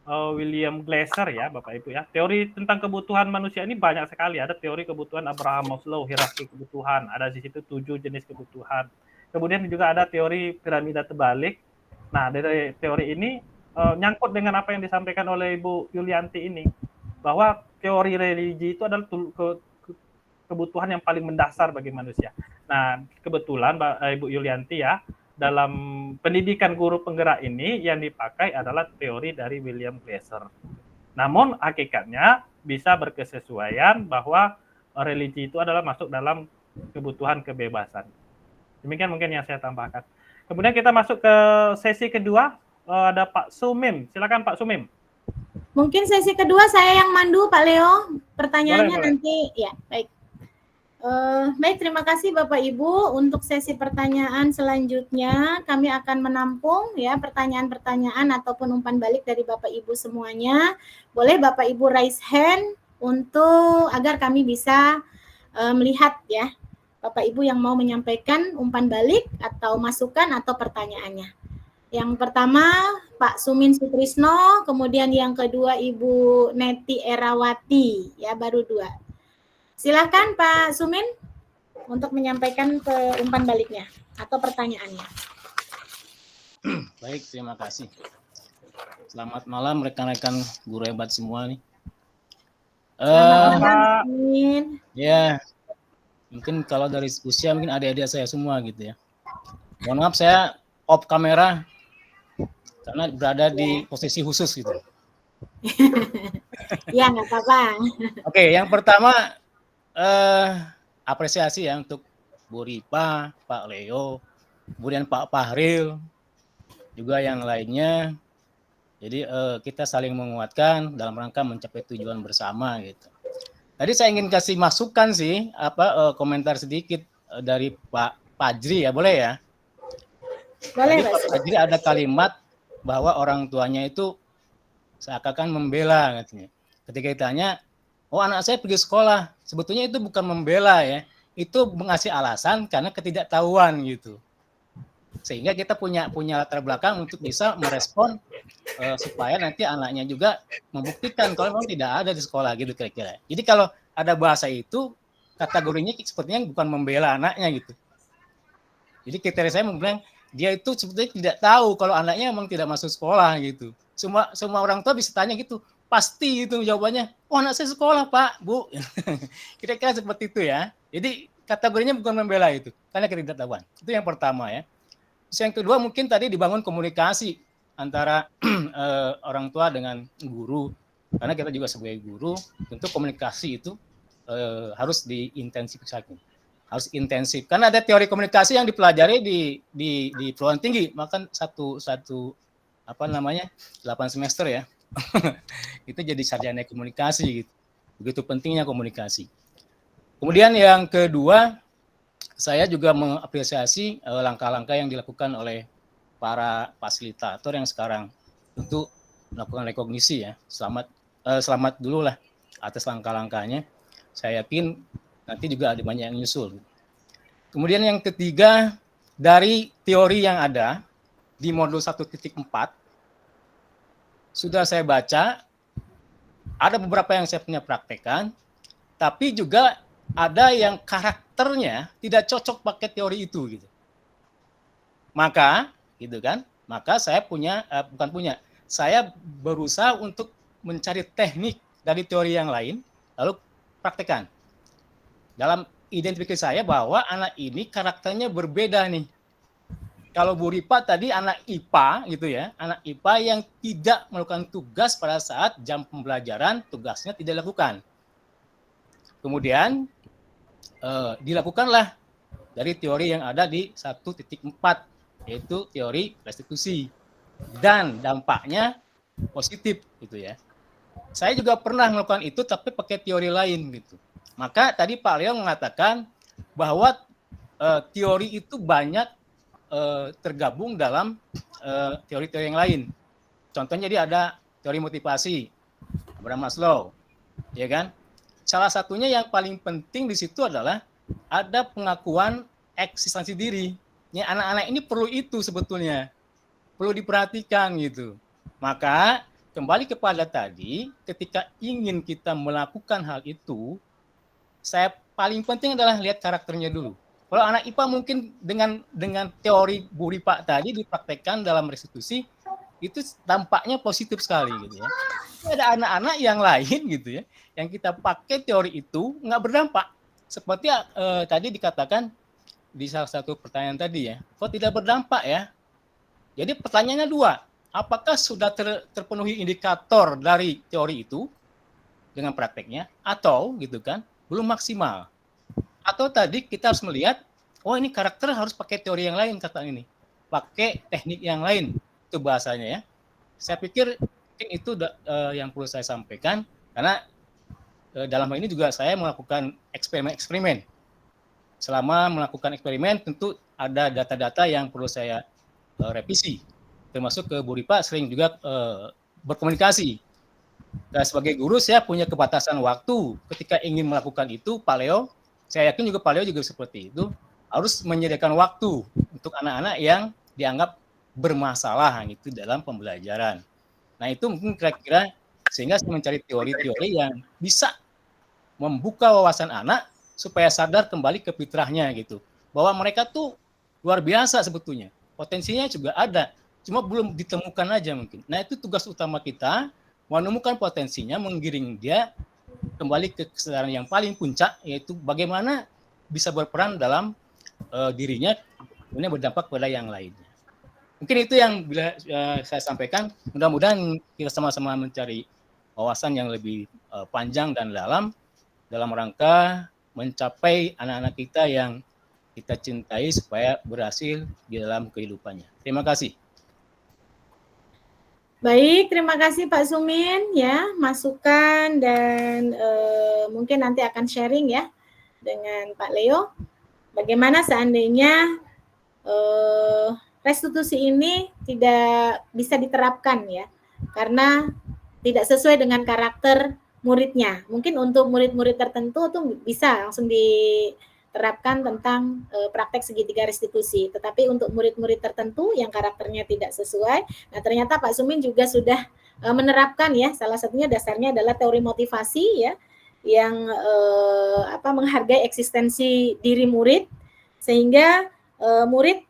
William Glasser ya, Bapak Ibu ya. Teori tentang kebutuhan manusia ini banyak sekali. Ada teori kebutuhan Abraham Maslow, hierarki kebutuhan. Ada di situ 7 jenis kebutuhan. Kemudian juga ada teori piramida terbalik. Nah, dari teori ini nyangkut dengan apa yang disampaikan oleh Ibu Yulianti ini, bahwa teori religi itu adalah kebutuhan yang paling mendasar bagi manusia. Nah, kebetulan Ibu Yulianti ya, dalam pendidikan guru penggerak ini yang dipakai adalah teori dari William Glasser. Namun hakikatnya bisa berkesesuaian bahwa religi itu adalah masuk dalam kebutuhan kebebasan. Demikian mungkin yang saya tambahkan. Kemudian kita masuk ke sesi kedua, ada Pak Sumim. Silakan Pak Sumim. Mungkin sesi kedua saya yang mandu Pak Leo. Pertanyaannya Boleh. nanti ya, baik. Baik, terima kasih Bapak Ibu. Untuk sesi pertanyaan selanjutnya kami akan menampung ya pertanyaan-pertanyaan ataupun umpan balik dari Bapak Ibu semuanya. Boleh Bapak Ibu raise hand untuk agar kami bisa melihat ya Bapak Ibu yang mau menyampaikan umpan balik atau masukan atau pertanyaannya. Yang pertama Pak Sumin Sutrisno, kemudian yang kedua Ibu Neti Erawati, ya baru 2. Silakan Pak Sumin untuk menyampaikan ke umpan baliknya atau pertanyaannya. Baik, terima kasih. Selamat malam rekan-rekan guru hebat semua nih. Selamat malam. Ya, mungkin kalau dari usia mungkin adik-adik saya semua gitu ya. Mohon maaf saya off kamera karena berada di posisi khusus gitu. Ya, nggak apa-apa. Oke, yang pertama apresiasi ya untuk Bu Ripa, Pak Leo, kemudian Pak Fahril, juga yang lainnya. Jadi kita saling menguatkan dalam rangka mencapai tujuan bersama gitu. Tadi saya ingin kasih masukan sih, komentar sedikit dari Pak Fajri ya, boleh ya? Boleh, Pak Fajri ada kalimat bahwa orang tuanya itu seakan-akan membela katanya. Ketika ditanya, oh anak saya pergi sekolah, sebetulnya itu bukan membela ya, itu mengasih alasan karena ketidaktahuan gitu. Sehingga kita punya latar belakang untuk bisa merespon supaya nanti anaknya juga membuktikan kalau memang tidak ada di sekolah gitu kira-kira. Jadi kalau ada bahasa itu kategorinya sepertinya bukan membela anaknya gitu. Jadi kriteria saya memang dia itu sebetulnya tidak tahu kalau anaknya memang tidak masuk sekolah gitu. Semua orang tua bisa tanya gitu. Pasti itu jawabannya, oh anak saya sekolah Pak, Bu. Kira-kira seperti itu ya. Jadi kategorinya bukan membela itu, karena ketidaktahuan. Itu yang pertama ya. Terus yang kedua mungkin tadi dibangun komunikasi antara orang tua dengan guru. Karena kita juga sebagai guru, tentu komunikasi itu harus diintensifkan. Harus intensif. Karena ada teori komunikasi yang dipelajari di perguruan tinggi, maka satu 8 semester ya. Itu jadi sarjana komunikasi gitu. Begitu pentingnya komunikasi. Kemudian yang kedua, saya juga mengapresiasi langkah-langkah yang dilakukan oleh para fasilitator yang sekarang untuk melakukan rekognisi ya. Selamat dulu lah atas langkah-langkahnya. Saya yakin nanti juga ada banyak yang nyusul. Kemudian yang ketiga, dari teori yang ada di modul 1.4 sudah saya baca, ada beberapa yang saya punya praktekan, tapi juga ada yang karakternya tidak cocok pakai teori itu gitu. Maka gitu kan, maka saya saya berusaha untuk mencari teknik dari teori yang lain lalu praktekan. Dalam identifikasi saya bahwa anak ini karakternya berbeda nih. Kalau Bu Ripa tadi anak IPA gitu ya, anak IPA yang tidak melakukan tugas pada saat jam pembelajaran, tugasnya tidak dilakukan. Kemudian dilakukanlah dari teori yang ada di 1.4, yaitu teori restitusi. Dan dampaknya positif gitu ya. Saya juga pernah melakukan itu tapi pakai teori lain gitu. Maka tadi Pak Leo mengatakan bahwa teori itu banyak tergabung dalam teori-teori yang lain. Contohnya dia ada teori motivasi, Abraham Maslow, ya kan? Salah satunya yang paling penting di situ adalah ada pengakuan eksistensi diri. Ya, anak-anak ini perlu itu sebetulnya, perlu diperhatikan gitu. Maka kembali kepada tadi, ketika ingin kita melakukan hal itu, saya paling penting adalah lihat karakternya dulu. Kalau anak IPA mungkin dengan teori Bu Ripa tadi dipraktekkan dalam restitusi, itu dampaknya positif sekali gitu ya. Ada anak-anak yang lain gitu ya, yang kita pakai teori itu nggak berdampak. Seperti tadi dikatakan di salah satu pertanyaan tadi ya, kok tidak berdampak ya? Jadi pertanyaannya dua, apakah sudah terpenuhi indikator dari teori itu dengan prakteknya, atau gitu kan belum maksimal? Atau tadi kita harus melihat, oh ini karakter harus pakai teori yang lain kata ini, pakai teknik yang lain, itu bahasanya ya. Saya pikir mungkin itu yang perlu saya sampaikan, karena dalam hal ini juga saya melakukan eksperimen. Selama melakukan eksperimen tentu ada data-data yang perlu saya revisi, termasuk ke Bu Ripa sering juga berkomunikasi. Dan sebagai guru saya punya kebatasan waktu ketika ingin melakukan itu, Pak Leo, saya yakin juga Pak Leo juga seperti itu, harus menyediakan waktu untuk anak-anak yang dianggap bermasalah gitu dalam pembelajaran. Nah itu mungkin kira-kira sehingga saya mencari teori-teori yang bisa membuka wawasan anak supaya sadar kembali ke fitrahnya gitu. Bahwa mereka tuh luar biasa sebetulnya. Potensinya juga ada, cuma belum ditemukan aja mungkin. Nah itu tugas utama kita, menemukan potensinya, menggiring dia kembali ke kesadaran yang paling puncak, yaitu bagaimana bisa berperan dalam dirinya, kemudian berdampak pada yang lainnya. Mungkin itu yang bila saya sampaikan. Mudah-mudahan kita sama-sama mencari wawasan yang lebih panjang dan dalam rangka mencapai anak-anak kita yang kita cintai supaya berhasil di dalam kehidupannya. Terima kasih. Baik, terima kasih Pak Sumin ya, masukan dan mungkin nanti akan sharing ya dengan Pak Leo. Bagaimana seandainya restitusi ini tidak bisa diterapkan ya, karena tidak sesuai dengan karakter muridnya. Mungkin untuk murid-murid tertentu tuh bisa langsung diterapkan tentang praktek segitiga restitusi. Tetapi untuk murid-murid tertentu yang karakternya tidak sesuai, nah ternyata Pak Sumin juga sudah menerapkan ya, salah satunya dasarnya adalah teori motivasi ya, yang menghargai eksistensi diri murid sehingga murid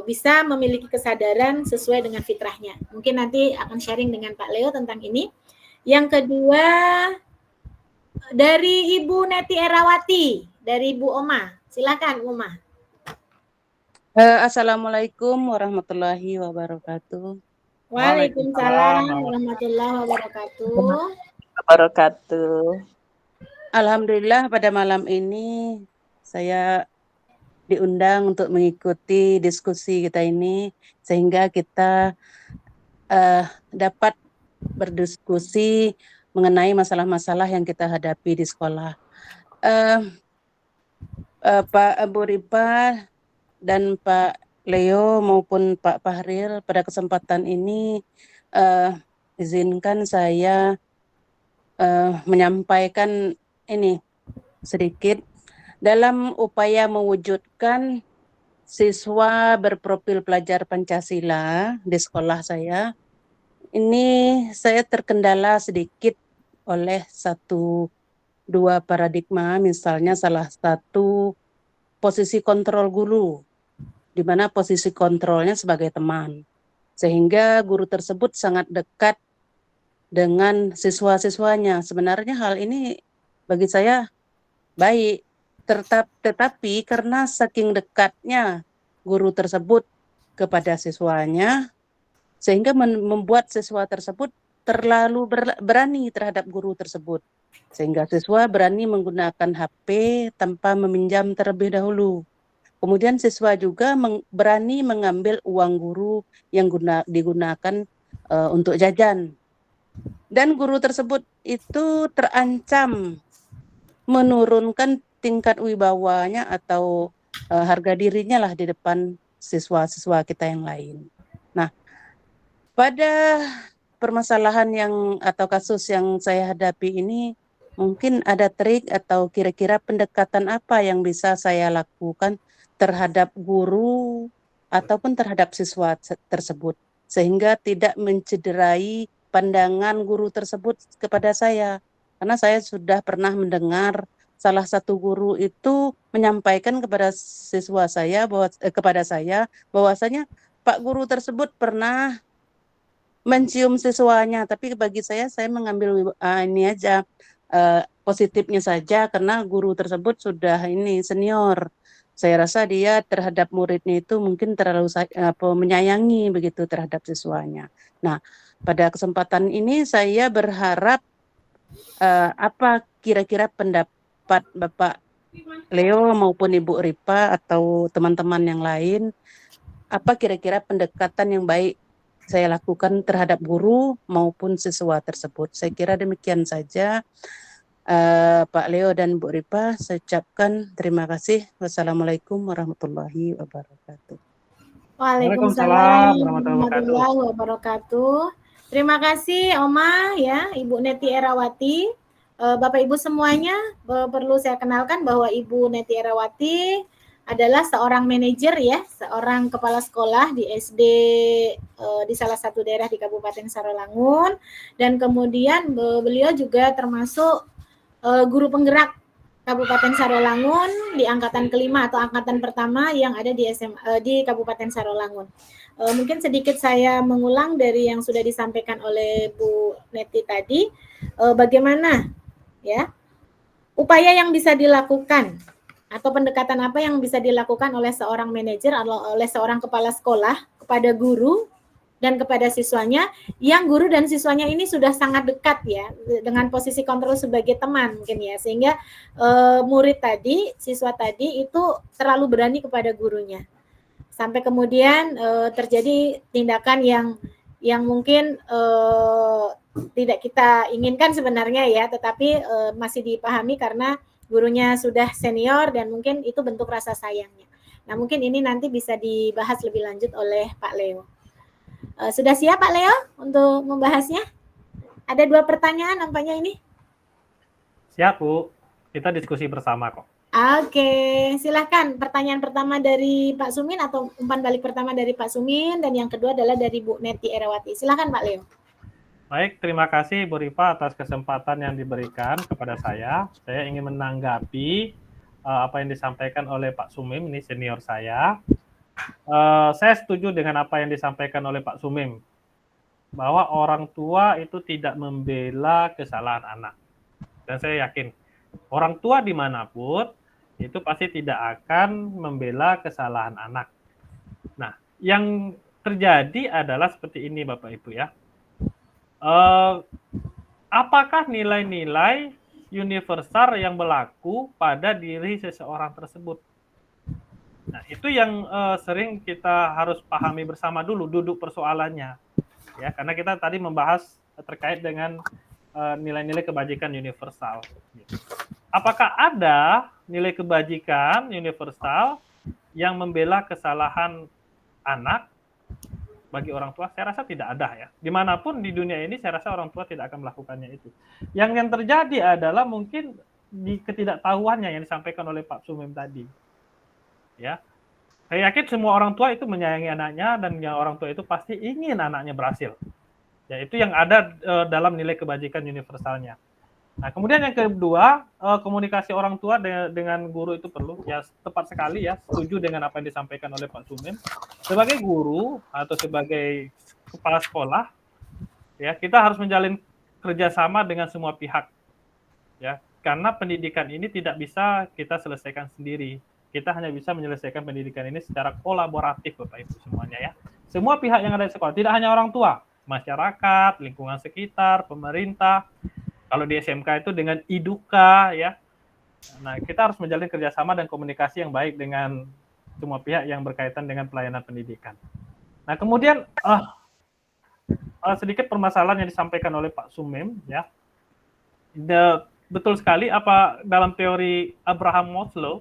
bisa memiliki kesadaran sesuai dengan fitrahnya. Mungkin nanti akan sharing dengan Pak Leo tentang ini. Yang kedua dari Ibu Neti Erawati, dari Bu Oma. Silakan Oma. Assalamualaikum warahmatullahi wabarakatuh. Waalaikumsalam warahmatullahi wabarakatuh. Alhamdulillah pada malam ini saya diundang untuk mengikuti diskusi kita ini sehingga kita dapat berdiskusi mengenai masalah-masalah yang kita hadapi di sekolah. Pak Bu Ripa dan Pak Leo maupun Pak Fahril, pada kesempatan ini izinkan saya menyampaikan ini sedikit dalam upaya mewujudkan siswa berprofil pelajar Pancasila di sekolah saya. Ini saya terkendala sedikit oleh dua paradigma, misalnya salah satu posisi kontrol guru, di mana posisi kontrolnya sebagai teman, sehingga guru tersebut sangat dekat dengan siswa-siswanya. Sebenarnya hal ini bagi saya baik, tetapi karena saking dekatnya guru tersebut kepada siswanya, sehingga membuat siswa tersebut terlalu berani terhadap guru tersebut, sehingga siswa berani menggunakan HP tanpa meminjam terlebih dahulu. Kemudian siswa juga berani mengambil uang guru yang digunakan untuk jajan. Dan guru tersebut itu terancam menurunkan tingkat wibawanya atau harga dirinya lah di depan siswa-siswa kita yang lain. Nah, pada permasalahan atau kasus yang saya hadapi ini, mungkin ada trik atau kira-kira pendekatan apa yang bisa saya lakukan terhadap guru ataupun terhadap siswa tersebut, sehingga tidak mencederai pandangan guru tersebut kepada saya. Karena saya sudah pernah mendengar salah satu guru itu menyampaikan kepada siswa saya bahwasanya Pak guru tersebut pernah mencium siswanya, tapi bagi saya mengambil ini aja positifnya saja karena guru tersebut sudah senior. Saya rasa dia terhadap muridnya itu mungkin terlalu menyayangi begitu terhadap siswanya. Nah, pada kesempatan ini saya berharap apa kira-kira pendapat Bapak Leo maupun Ibu Ripa atau teman-teman yang lain, apa kira-kira pendekatan yang baik saya lakukan terhadap guru maupun siswa tersebut. Saya kira demikian saja. Pak Leo dan Bu Ripa, saya ucapkan terima kasih. Wassalamualaikum warahmatullahi wabarakatuh. Waalaikumsalam warahmatullahi wabarakatuh. Terima kasih Oma ya, Ibu Neti Erawati. Bapak Ibu semuanya, perlu saya kenalkan bahwa Ibu Neti Erawati adalah seorang manajer ya, seorang kepala sekolah di SD di salah satu daerah di Kabupaten Sarolangun, dan kemudian beliau juga termasuk guru penggerak Kabupaten Sarolangun di angkatan kelima atau angkatan pertama yang ada di di Kabupaten Sarolangun. Mungkin sedikit saya mengulang dari yang sudah disampaikan oleh Bu Neti tadi, bagaimana ya upaya yang bisa dilakukan atau pendekatan apa yang bisa dilakukan oleh seorang manajer atau oleh seorang kepala sekolah kepada guru dan kepada siswanya, yang guru dan siswanya ini sudah sangat dekat ya, dengan posisi kontrol sebagai teman mungkin ya, sehingga murid tadi, siswa tadi itu terlalu berani kepada gurunya, sampai kemudian terjadi tindakan yang mungkin tidak kita inginkan sebenarnya ya, tetapi masih dipahami karena gurunya sudah senior dan mungkin itu bentuk rasa sayangnya. Nah, mungkin ini nanti bisa dibahas lebih lanjut oleh Pak Leo. Sudah siap Pak Leo untuk membahasnya? Ada 2 pertanyaan nampaknya ini. Siap Bu, kita diskusi bersama kok. Oke, silahkan. Pertanyaan pertama dari Pak Sumin atau umpan balik pertama dari Pak Sumin, dan yang kedua adalah dari Bu Neti Erawati. Silahkan Pak Leo. Baik, terima kasih Bu Ripa atas kesempatan yang diberikan kepada saya. Saya ingin menanggapi apa yang disampaikan oleh Pak Sumim, ini senior saya. Saya setuju dengan apa yang disampaikan oleh Pak Sumim, bahwa orang tua itu tidak membela kesalahan anak. Dan saya yakin, orang tua dimanapun, itu pasti tidak akan membela kesalahan anak. Nah, yang terjadi adalah seperti ini Bapak Ibu ya. Apakah nilai-nilai universal yang berlaku pada diri seseorang tersebut? Nah, itu yang sering kita harus pahami bersama dulu, duduk persoalannya. Ya, karena kita tadi membahas terkait dengan nilai-nilai kebajikan universal. Apakah ada nilai kebajikan universal yang membela kesalahan anak bagi orang tua, saya rasa tidak ada ya. Dimanapun di dunia ini, saya rasa orang tua tidak akan melakukannya itu. Yang terjadi adalah mungkin di ketidaktahuannya yang disampaikan oleh Pak Sumem tadi. Ya, saya yakin semua orang tua itu menyayangi anaknya dan yang orang tua itu pasti ingin anaknya berhasil. Ya, itu yang ada dalam nilai kebajikan universalnya. Nah, kemudian yang kedua, komunikasi orang tua dengan guru itu perlu. Ya, tepat sekali ya, setuju dengan apa yang disampaikan oleh Pak Sumem. Sebagai guru atau sebagai kepala sekolah, ya kita harus menjalin kerjasama dengan semua pihak. Ya, karena pendidikan ini tidak bisa kita selesaikan sendiri. Kita hanya bisa menyelesaikan pendidikan ini secara kolaboratif, Bapak Ibu semuanya ya. Semua pihak yang ada di sekolah, tidak hanya orang tua, masyarakat, lingkungan sekitar, pemerintah. Kalau di SMK itu dengan IDUKA ya. Nah, kita harus menjalin kerjasama dan komunikasi yang baik dengan semua pihak yang berkaitan dengan pelayanan pendidikan. Nah, kemudian sedikit permasalahan yang disampaikan oleh Pak Sumem ya. Betul sekali apa dalam teori Abraham Maslow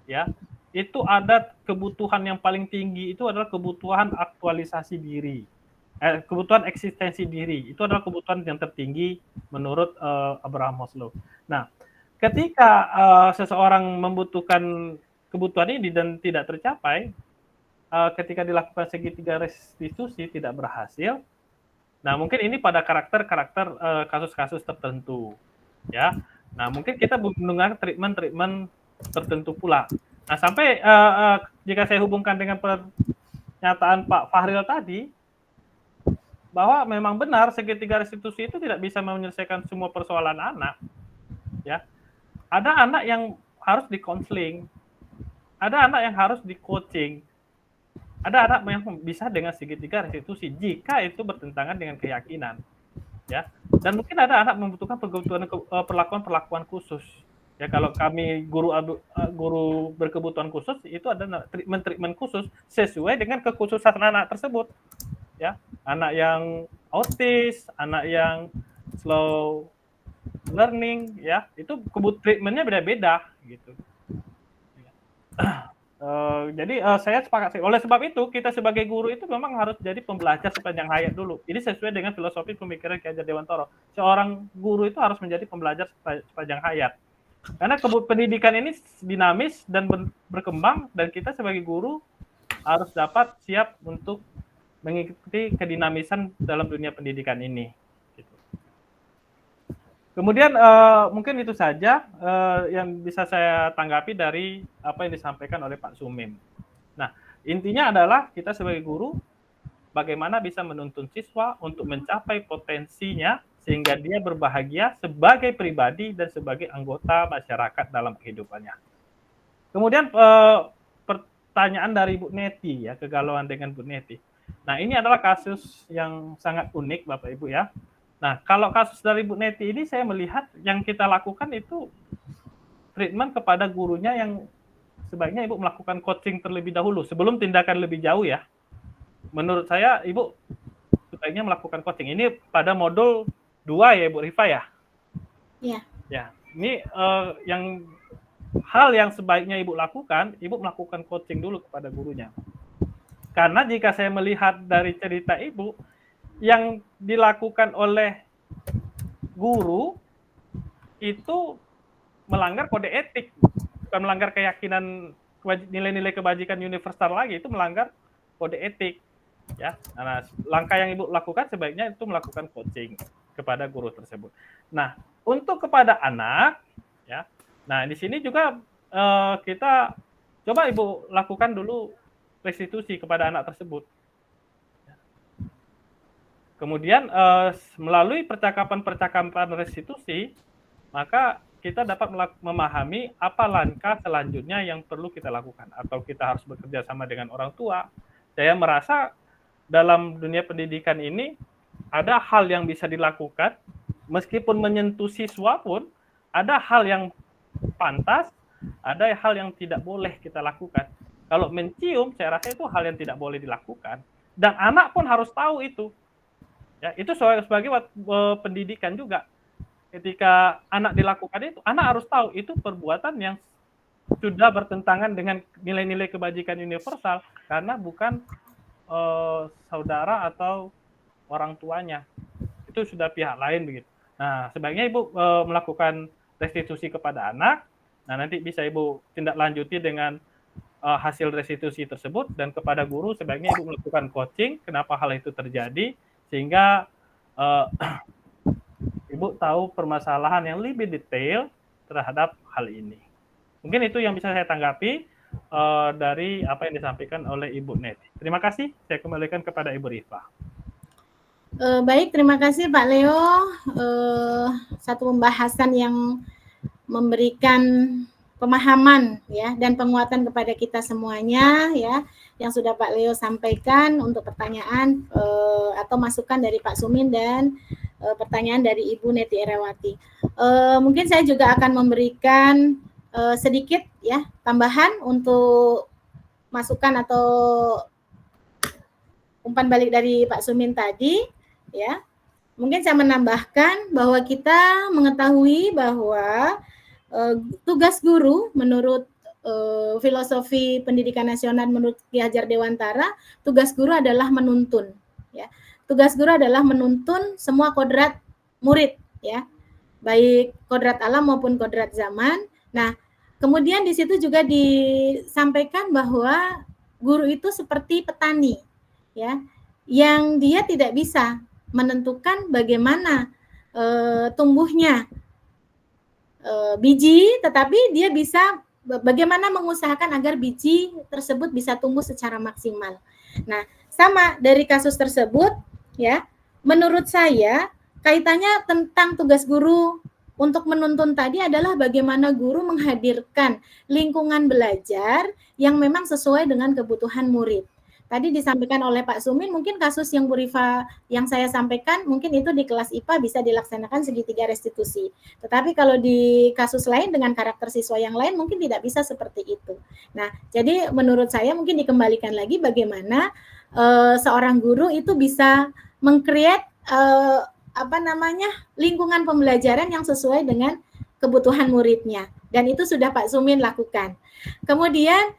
ya, itu ada kebutuhan yang paling tinggi itu adalah kebutuhan aktualisasi diri. Kebutuhan eksistensi diri itu adalah kebutuhan yang tertinggi menurut Abraham Maslow. Nah, ketika seseorang membutuhkan kebutuhan ini dan tidak tercapai, ketika dilakukan segitiga restitusi tidak berhasil. Nah, mungkin ini pada karakter-karakter kasus-kasus tertentu, ya. Nah, mungkin kita mendengar treatment tertentu pula. Nah, sampai jika saya hubungkan dengan pernyataan Pak Fahril tadi, bahwa memang benar segitiga restitusi itu tidak bisa menyelesaikan semua persoalan anak. Ya, ada anak yang harus dikonseling, ada anak yang harus di-coaching, ada anak yang bisa dengan segitiga restitusi jika itu bertentangan dengan keyakinan. Ya, dan mungkin ada anak membutuhkan perlakuan khusus. Ya, kalau kami guru berkebutuhan khusus itu ada treatment khusus sesuai dengan kekhususan anak tersebut. Ya, anak yang autis, anak yang slow learning, ya itu treatmentnya beda-beda gitu. Jadi saya sepakat. Oleh sebab itu kita sebagai guru itu memang harus jadi pembelajar sepanjang hayat dulu. Ini sesuai dengan filosofi pemikiran Ki Hajar Dewantara. Seorang guru itu harus menjadi pembelajar sepanjang hayat. Karena pendidikan ini dinamis dan berkembang dan kita sebagai guru harus dapat siap untuk mengikuti kedinamisan dalam dunia pendidikan ini. Gitu. Kemudian mungkin itu saja yang bisa saya tanggapi dari apa yang disampaikan oleh Pak Sumem. Nah, intinya adalah kita sebagai guru bagaimana bisa menuntun siswa untuk mencapai potensinya sehingga dia berbahagia sebagai pribadi dan sebagai anggota masyarakat dalam kehidupannya. Kemudian pertanyaan dari Bu Neti ya, kegalauan dengan Bu Neti. Nah, ini adalah kasus yang sangat unik, Bapak Ibu ya. Nah, kalau kasus dari Bu Neti ini saya melihat yang kita lakukan itu treatment kepada gurunya yang sebaiknya Ibu melakukan coaching terlebih dahulu sebelum tindakan lebih jauh ya. Menurut saya Ibu sebaiknya melakukan coaching. Ini pada modul 2 ya, Ibu Rifa ya? Iya. Ya, ini hal yang sebaiknya Ibu lakukan, Ibu melakukan coaching dulu kepada gurunya. Karena jika saya melihat dari cerita Ibu, yang dilakukan oleh guru itu melanggar kode etik, bukan melanggar keyakinan nilai-nilai kebajikan universal lagi, itu melanggar kode etik. Ya, nah, langkah yang Ibu lakukan sebaiknya itu melakukan coaching kepada guru tersebut. Nah, untuk kepada anak, ya, nah di sini juga kita coba Ibu lakukan dulu restitusi kepada anak tersebut. Kemudian melalui percakapan restitusi, maka kita dapat memahami apa langkah selanjutnya yang perlu kita lakukan atau kita harus bekerja sama dengan orang tua. Saya merasa dalam dunia pendidikan ini ada hal yang bisa dilakukan meskipun menyentuh siswa pun ada hal yang pantas, ada hal yang tidak boleh kita lakukan. Kalau mencium, saya rasa itu hal yang tidak boleh dilakukan. Dan anak pun harus tahu itu. Ya, itu sebagai pendidikan juga. Ketika anak dilakukan itu, anak harus tahu itu perbuatan yang sudah bertentangan dengan nilai-nilai kebajikan universal. Karena bukan saudara atau orang tuanya. Itu sudah pihak lain begitu. Nah, sebaiknya Ibu melakukan restitusi kepada anak. Nah, nanti bisa Ibu tindak lanjuti dengan hasil restitusi tersebut, dan kepada guru sebaiknya Ibu melakukan coaching kenapa hal itu terjadi, sehingga Ibu tahu permasalahan yang lebih detail terhadap hal ini. Mungkin itu yang bisa saya tanggapi dari apa yang disampaikan oleh Ibu Neti. Terima kasih, saya kembalikan kepada Ibu Rifa. Baik, terima kasih Pak Leo. Satu pembahasan yang memberikan pemahaman ya dan penguatan kepada kita semuanya ya, yang sudah Pak Leo sampaikan untuk pertanyaan atau masukan dari Pak Sumin dan pertanyaan dari Ibu Neti Erawati. Mungkin saya juga akan memberikan sedikit ya tambahan untuk masukan atau umpan balik dari Pak Sumin tadi ya. Mungkin saya menambahkan bahwa kita mengetahui bahwa tugas guru menurut filosofi pendidikan nasional menurut Ki Hajar Dewantara, tugas guru adalah menuntun ya. Tugas guru adalah menuntun semua kodrat murid ya, baik kodrat alam maupun kodrat zaman. Nah, kemudian di situ juga disampaikan bahwa guru itu seperti petani ya, yang dia tidak bisa menentukan bagaimana tumbuhnya biji, tetapi dia bisa bagaimana mengusahakan agar biji tersebut bisa tumbuh secara maksimal. Nah, sama dari kasus tersebut ya, menurut saya kaitannya tentang tugas guru untuk menuntun tadi adalah bagaimana guru menghadirkan lingkungan belajar yang memang sesuai dengan kebutuhan murid. Tadi disampaikan oleh Pak Sumin, mungkin kasus yang Bu Rifa yang saya sampaikan, mungkin itu di kelas IPA bisa dilaksanakan segitiga restitusi. Tetapi kalau di kasus lain dengan karakter siswa yang lain, mungkin tidak bisa seperti itu. Nah, jadi menurut saya mungkin dikembalikan lagi bagaimana seorang guru itu bisa meng-create lingkungan pembelajaran yang sesuai dengan kebutuhan muridnya. Dan itu sudah Pak Sumin lakukan. Kemudian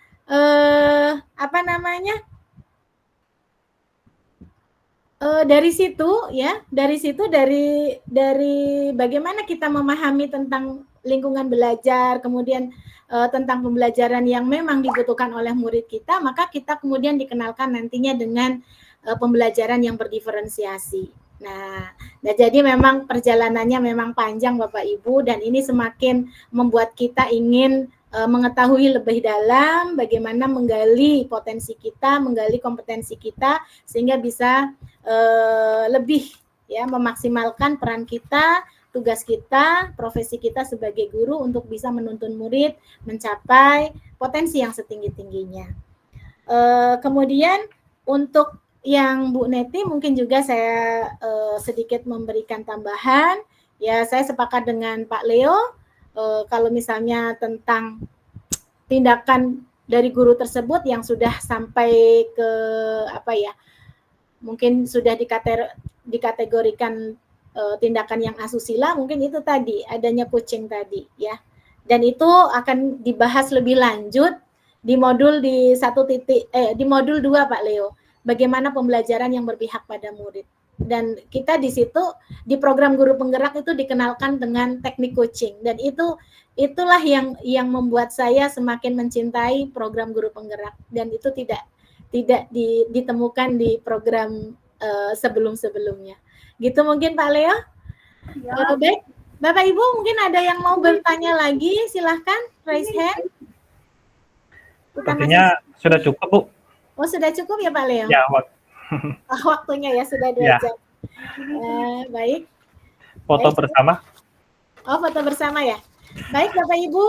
dari situ dari bagaimana kita memahami tentang lingkungan belajar, kemudian tentang pembelajaran yang memang dibutuhkan oleh murid kita, maka kita kemudian dikenalkan nantinya dengan pembelajaran yang berdiferensiasi. Nah, jadi memang perjalanannya memang panjang Bapak Ibu, dan ini semakin membuat kita ingin mengetahui lebih dalam bagaimana menggali potensi kita, menggali kompetensi kita, sehingga bisa lebih ya memaksimalkan peran kita, tugas kita, profesi kita sebagai guru untuk bisa menuntun murid mencapai potensi yang setinggi-tingginya. Kemudian untuk yang Bu Neti mungkin juga saya sedikit memberikan tambahan. Ya, saya sepakat dengan Pak Leo. Kalau misalnya tentang tindakan dari guru tersebut yang sudah sampai ke mungkin sudah dikategorikan tindakan yang asusila, mungkin itu tadi adanya coaching tadi ya, dan itu akan dibahas lebih lanjut di modul di modul 2 Pak Leo, bagaimana pembelajaran yang berpihak pada murid. Dan kita di situ di program guru penggerak itu dikenalkan dengan teknik coaching, dan itulah yang membuat saya semakin mencintai program guru penggerak, dan itu tidak ditemukan di program sebelum-sebelumnya. Gitu mungkin Pak Leo. Ya. Baik, Bapak Ibu mungkin ada yang mau bertanya lagi, silahkan raise hand. Sepertinya sudah cukup Bu. Oh, sudah cukup ya Pak Leo? Ya, waktunya ya sudah 2 jam. Baik. Foto bersama. Oh, foto bersama ya. Baik Bapak Ibu,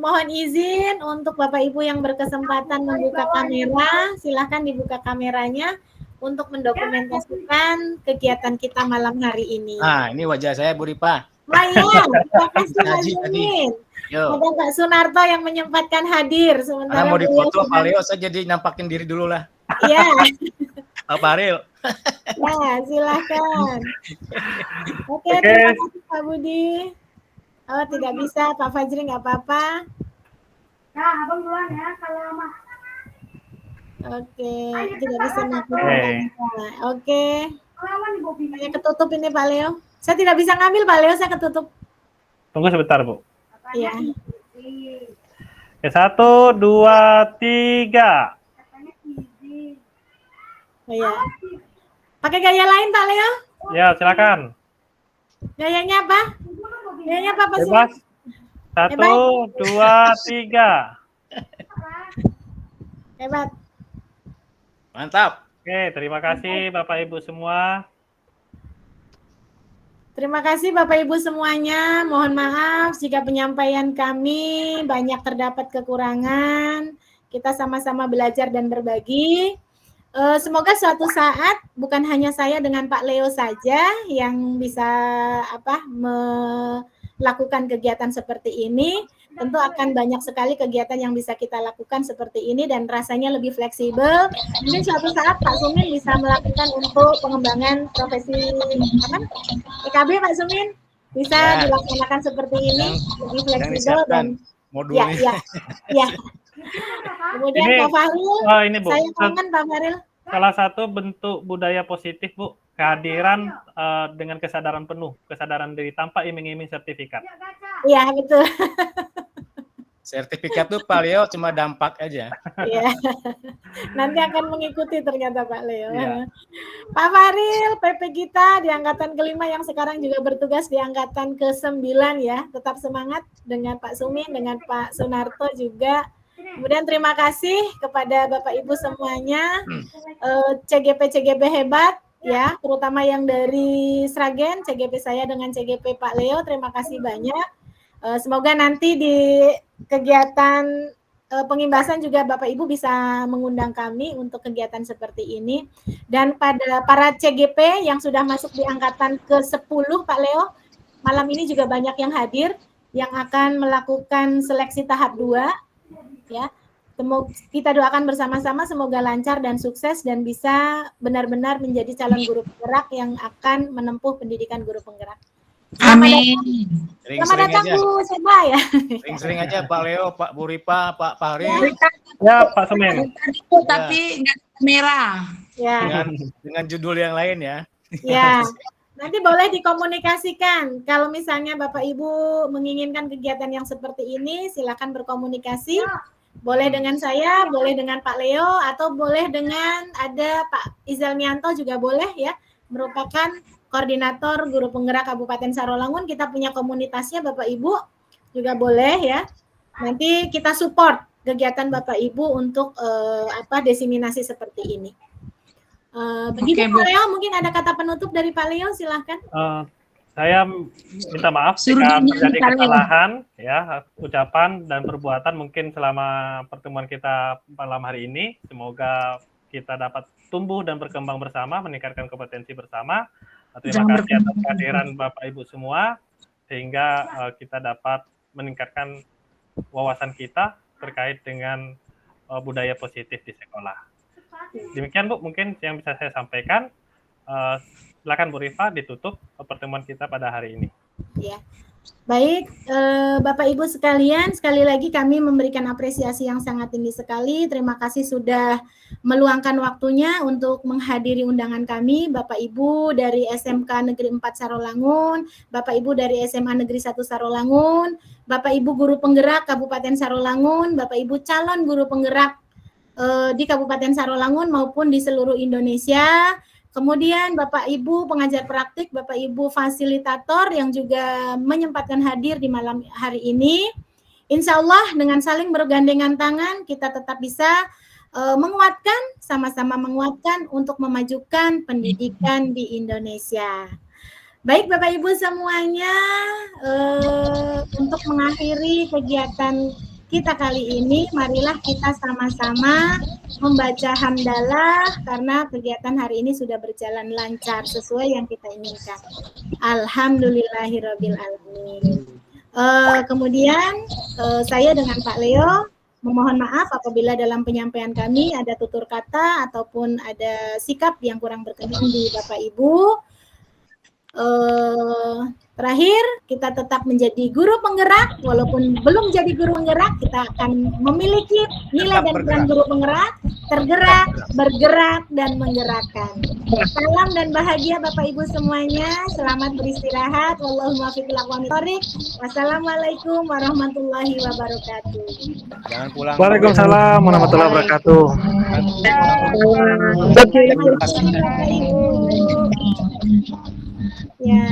mohon izin untuk Bapak Ibu yang berkesempatan membuka kamera, silahkan dibuka kameranya untuk mendokumentasikan kegiatan kita malam hari ini. Nah, ini wajah saya Bu Rifa. Lumayan, terima kasih Pak Sumin. Ada Pak Sunarto yang menyempatkan hadir. Sementara mau difoto Pak Leo, saya jadi nampakin diri dulu lah. Iya. Pak Ariel. Ya, silakan. Oke, terima kasih Pak Budi. Oh, tidak bisa, Pak Fajri nggak apa-apa. Nah, abang duluan ya, kalau lama. Oke, tidak bisa melakukan. Oke. Saya ketutup ini Pak Leo. Saya tidak bisa ngambil Pak Leo, saya ketutup. Tunggu sebentar, Bu. Iya. Oke, 1, 2, 3. Oh ya. Pakai gaya lain Pak Leo? Ya, silakan. Gayanya apa? Gayanya apa Pak Sumin? Bebas. 1, 2, 3. Hebat. Mantap. Oke, terima kasih Bapak Ibu semua. Terima kasih Bapak Ibu semuanya. Mohon maaf jika penyampaian kami banyak terdapat kekurangan. Kita sama-sama belajar dan berbagi. Semoga suatu saat bukan hanya saya dengan Pak Leo saja yang bisa melakukan kegiatan seperti ini. Tentu akan banyak sekali kegiatan yang bisa kita lakukan seperti ini dan rasanya lebih fleksibel. Mungkin suatu saat Pak Sumin bisa melakukan untuk pengembangan profesi PKB Pak Sumin bisa dilaksanakan seperti ini, lebih fleksibel dan modulnya. Ya. Kemudian Ini, Pak Fahril, ini, Bu, saya kangen Pak Fahril. Salah satu bentuk budaya positif, Bu, kehadiran dengan kesadaran penuh, kesadaran diri tanpa iming-iming sertifikat. Iya, betul. Sertifikat tuh Pak Leo cuma dampak aja. Iya. Nanti akan mengikuti ternyata Pak Leo. Ya. Pak Fahril, PP kita di angkatan kelima yang sekarang juga bertugas di angkatan ke-9 ya. Tetap semangat dengan Pak Sumin, dengan Pak Sunarto juga. Kemudian terima kasih kepada Bapak Ibu semuanya. CGP hebat ya, terutama yang dari Sragen, CGP saya dengan CGP Pak Leo. Terima kasih banyak. Semoga nanti di kegiatan pengimbasan juga Bapak Ibu bisa mengundang kami untuk kegiatan seperti ini. Dan pada para CGP yang sudah masuk di angkatan ke-10 Pak Leo, malam ini juga banyak yang hadir yang akan melakukan seleksi tahap 2 ya. Kita doakan bersama-sama semoga lancar dan sukses dan bisa benar-benar menjadi calon guru penggerak yang akan menempuh pendidikan guru penggerak. Amin. Selamat datang Bu Seba ya. Sering-sering aja Pak Leo, Pak Buripa, Pak Fahril. Ya, Pak Sumin. Tapi nggak merah. Ya. Dengan judul yang lain ya. Ya. Nanti boleh dikomunikasikan. Kalau misalnya Bapak Ibu menginginkan kegiatan yang seperti ini, silakan berkomunikasi. Boleh dengan saya, boleh dengan Pak Leo, atau boleh dengan ada Pak Izalmianto juga boleh ya, merupakan koordinator guru penggerak Kabupaten Sarolangun. Kita punya komunitasnya Bapak Ibu juga boleh ya. Nanti kita support kegiatan Bapak Ibu untuk desiminasi seperti ini. Begitu Pak Leo, mungkin ada kata penutup dari Pak Leo, silahkan. Saya minta maaf jika terjadi kesalahan ya, ucapan dan perbuatan mungkin selama pertemuan kita malam hari ini. Semoga kita dapat tumbuh dan berkembang bersama, meningkatkan kompetensi bersama. Terima kasih atas kehadiran Bapak Ibu semua, sehingga kita dapat meningkatkan wawasan kita terkait dengan budaya positif di sekolah. Demikian Bu, mungkin yang bisa saya sampaikan. Silakan Bu Rifa ditutup pertemuan kita pada hari ini. Ya. Baik, Bapak Ibu sekalian, sekali lagi kami memberikan apresiasi yang sangat tinggi sekali. Terima kasih sudah meluangkan waktunya untuk menghadiri undangan kami, Bapak Ibu dari SMK Negeri 4 Sarolangun, Bapak Ibu dari SMA Negeri 1 Sarolangun, Bapak Ibu guru penggerak Kabupaten Sarolangun, Bapak Ibu calon guru penggerak di Kabupaten Sarolangun maupun di seluruh Indonesia. Kemudian Bapak Ibu pengajar praktik, Bapak Ibu fasilitator yang juga menyempatkan hadir di malam hari ini. Insya Allah dengan saling bergandengan tangan kita tetap bisa menguatkan, sama-sama menguatkan untuk memajukan pendidikan di Indonesia. Baik Bapak Ibu semuanya, untuk mengakhiri kegiatan kita kali ini, marilah kita sama-sama membaca hamdalah karena kegiatan hari ini sudah berjalan lancar sesuai yang kita inginkan. Alhamdulillahirabbil alamin. Kemudian saya dengan Pak Leo memohon maaf apabila dalam penyampaian kami ada tutur kata ataupun ada sikap yang kurang berkenan di Bapak Ibu. Terakhir, kita tetap menjadi guru penggerak, walaupun belum jadi guru penggerak, kita akan memiliki nilai dan peran guru penggerak, tergerak, bergerak, dan menggerakkan. Salam dan bahagia Bapak Ibu semuanya, selamat beristirahat, wallahul muwaffiq ila aqwamit thoriq. Wassalamualaikum warahmatullahi wabarakatuh. Jangan pulang. Waalaikumsalam warahmatullahi wabarakatuh. Terima kasih Bapak Ibu. Ya.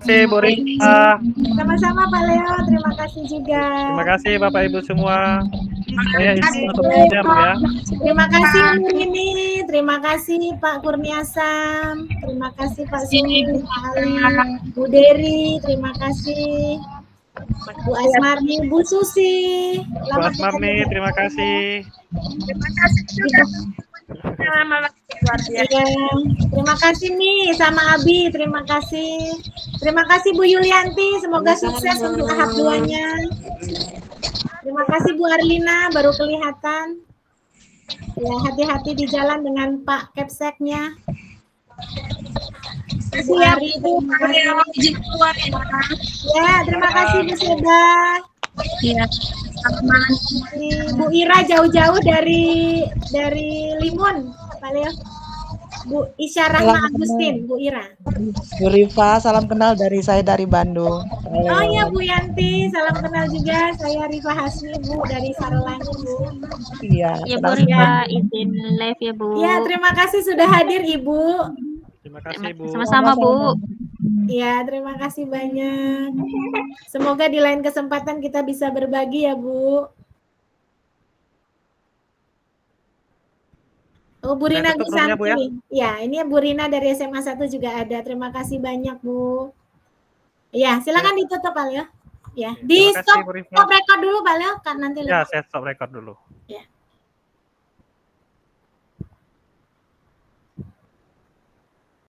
Terima kasih Bu Rita. Sama-sama Pak Leo, terima kasih juga. Terima kasih Bapak Ibu semua. Saya izin untuk mengajar ya. Terima kasih Bu Rini, terima kasih Pak Kurniasam, terima kasih Pak Sumi, Pak Ali, Bu Dery, terima kasih Bu Asmarni, Bu Susi. Bu Asmarni, terima kasih. Terima kasih juga. Ya, terima kasih nih sama Abi, terima kasih. Terima kasih Bu Yulianti, semoga sukses untuk tahap 2-nya. Terima kasih Bu Arlina, baru kelihatan. Ya, hati-hati di jalan dengan Pak Kepseknya. Siap Bu. Ya, terima kasih Bu Seda. Iya. Bu Ira jauh-jauh dari Limun, Pak Leo. Bu Isyarah Agustin, Bu Ira. Bu Rifa, salam kenal dari saya dari Bandung. Oh iya Bu Yanti, salam kenal juga. Saya Rifa Hasmi Bu dari Sarolangi Bu. Iya. Ya Bu Rifa, izin live ya Bu. Ya, terima kasih sudah hadir Ibu. Terima kasih Bu. Sama-sama Bu. Ya, terima kasih banyak. Semoga di lain kesempatan kita bisa berbagi ya Bu. Oh, Bu Rina Gusanti. Ya? Ya, ini Bu Rina dari SMA 1 juga ada. Terima kasih banyak Bu. Ya, silakan ditutup Pak Leo. Ya, di stop record dulu Pak Leo kan nanti. Ya, saya stop record dulu. Ya.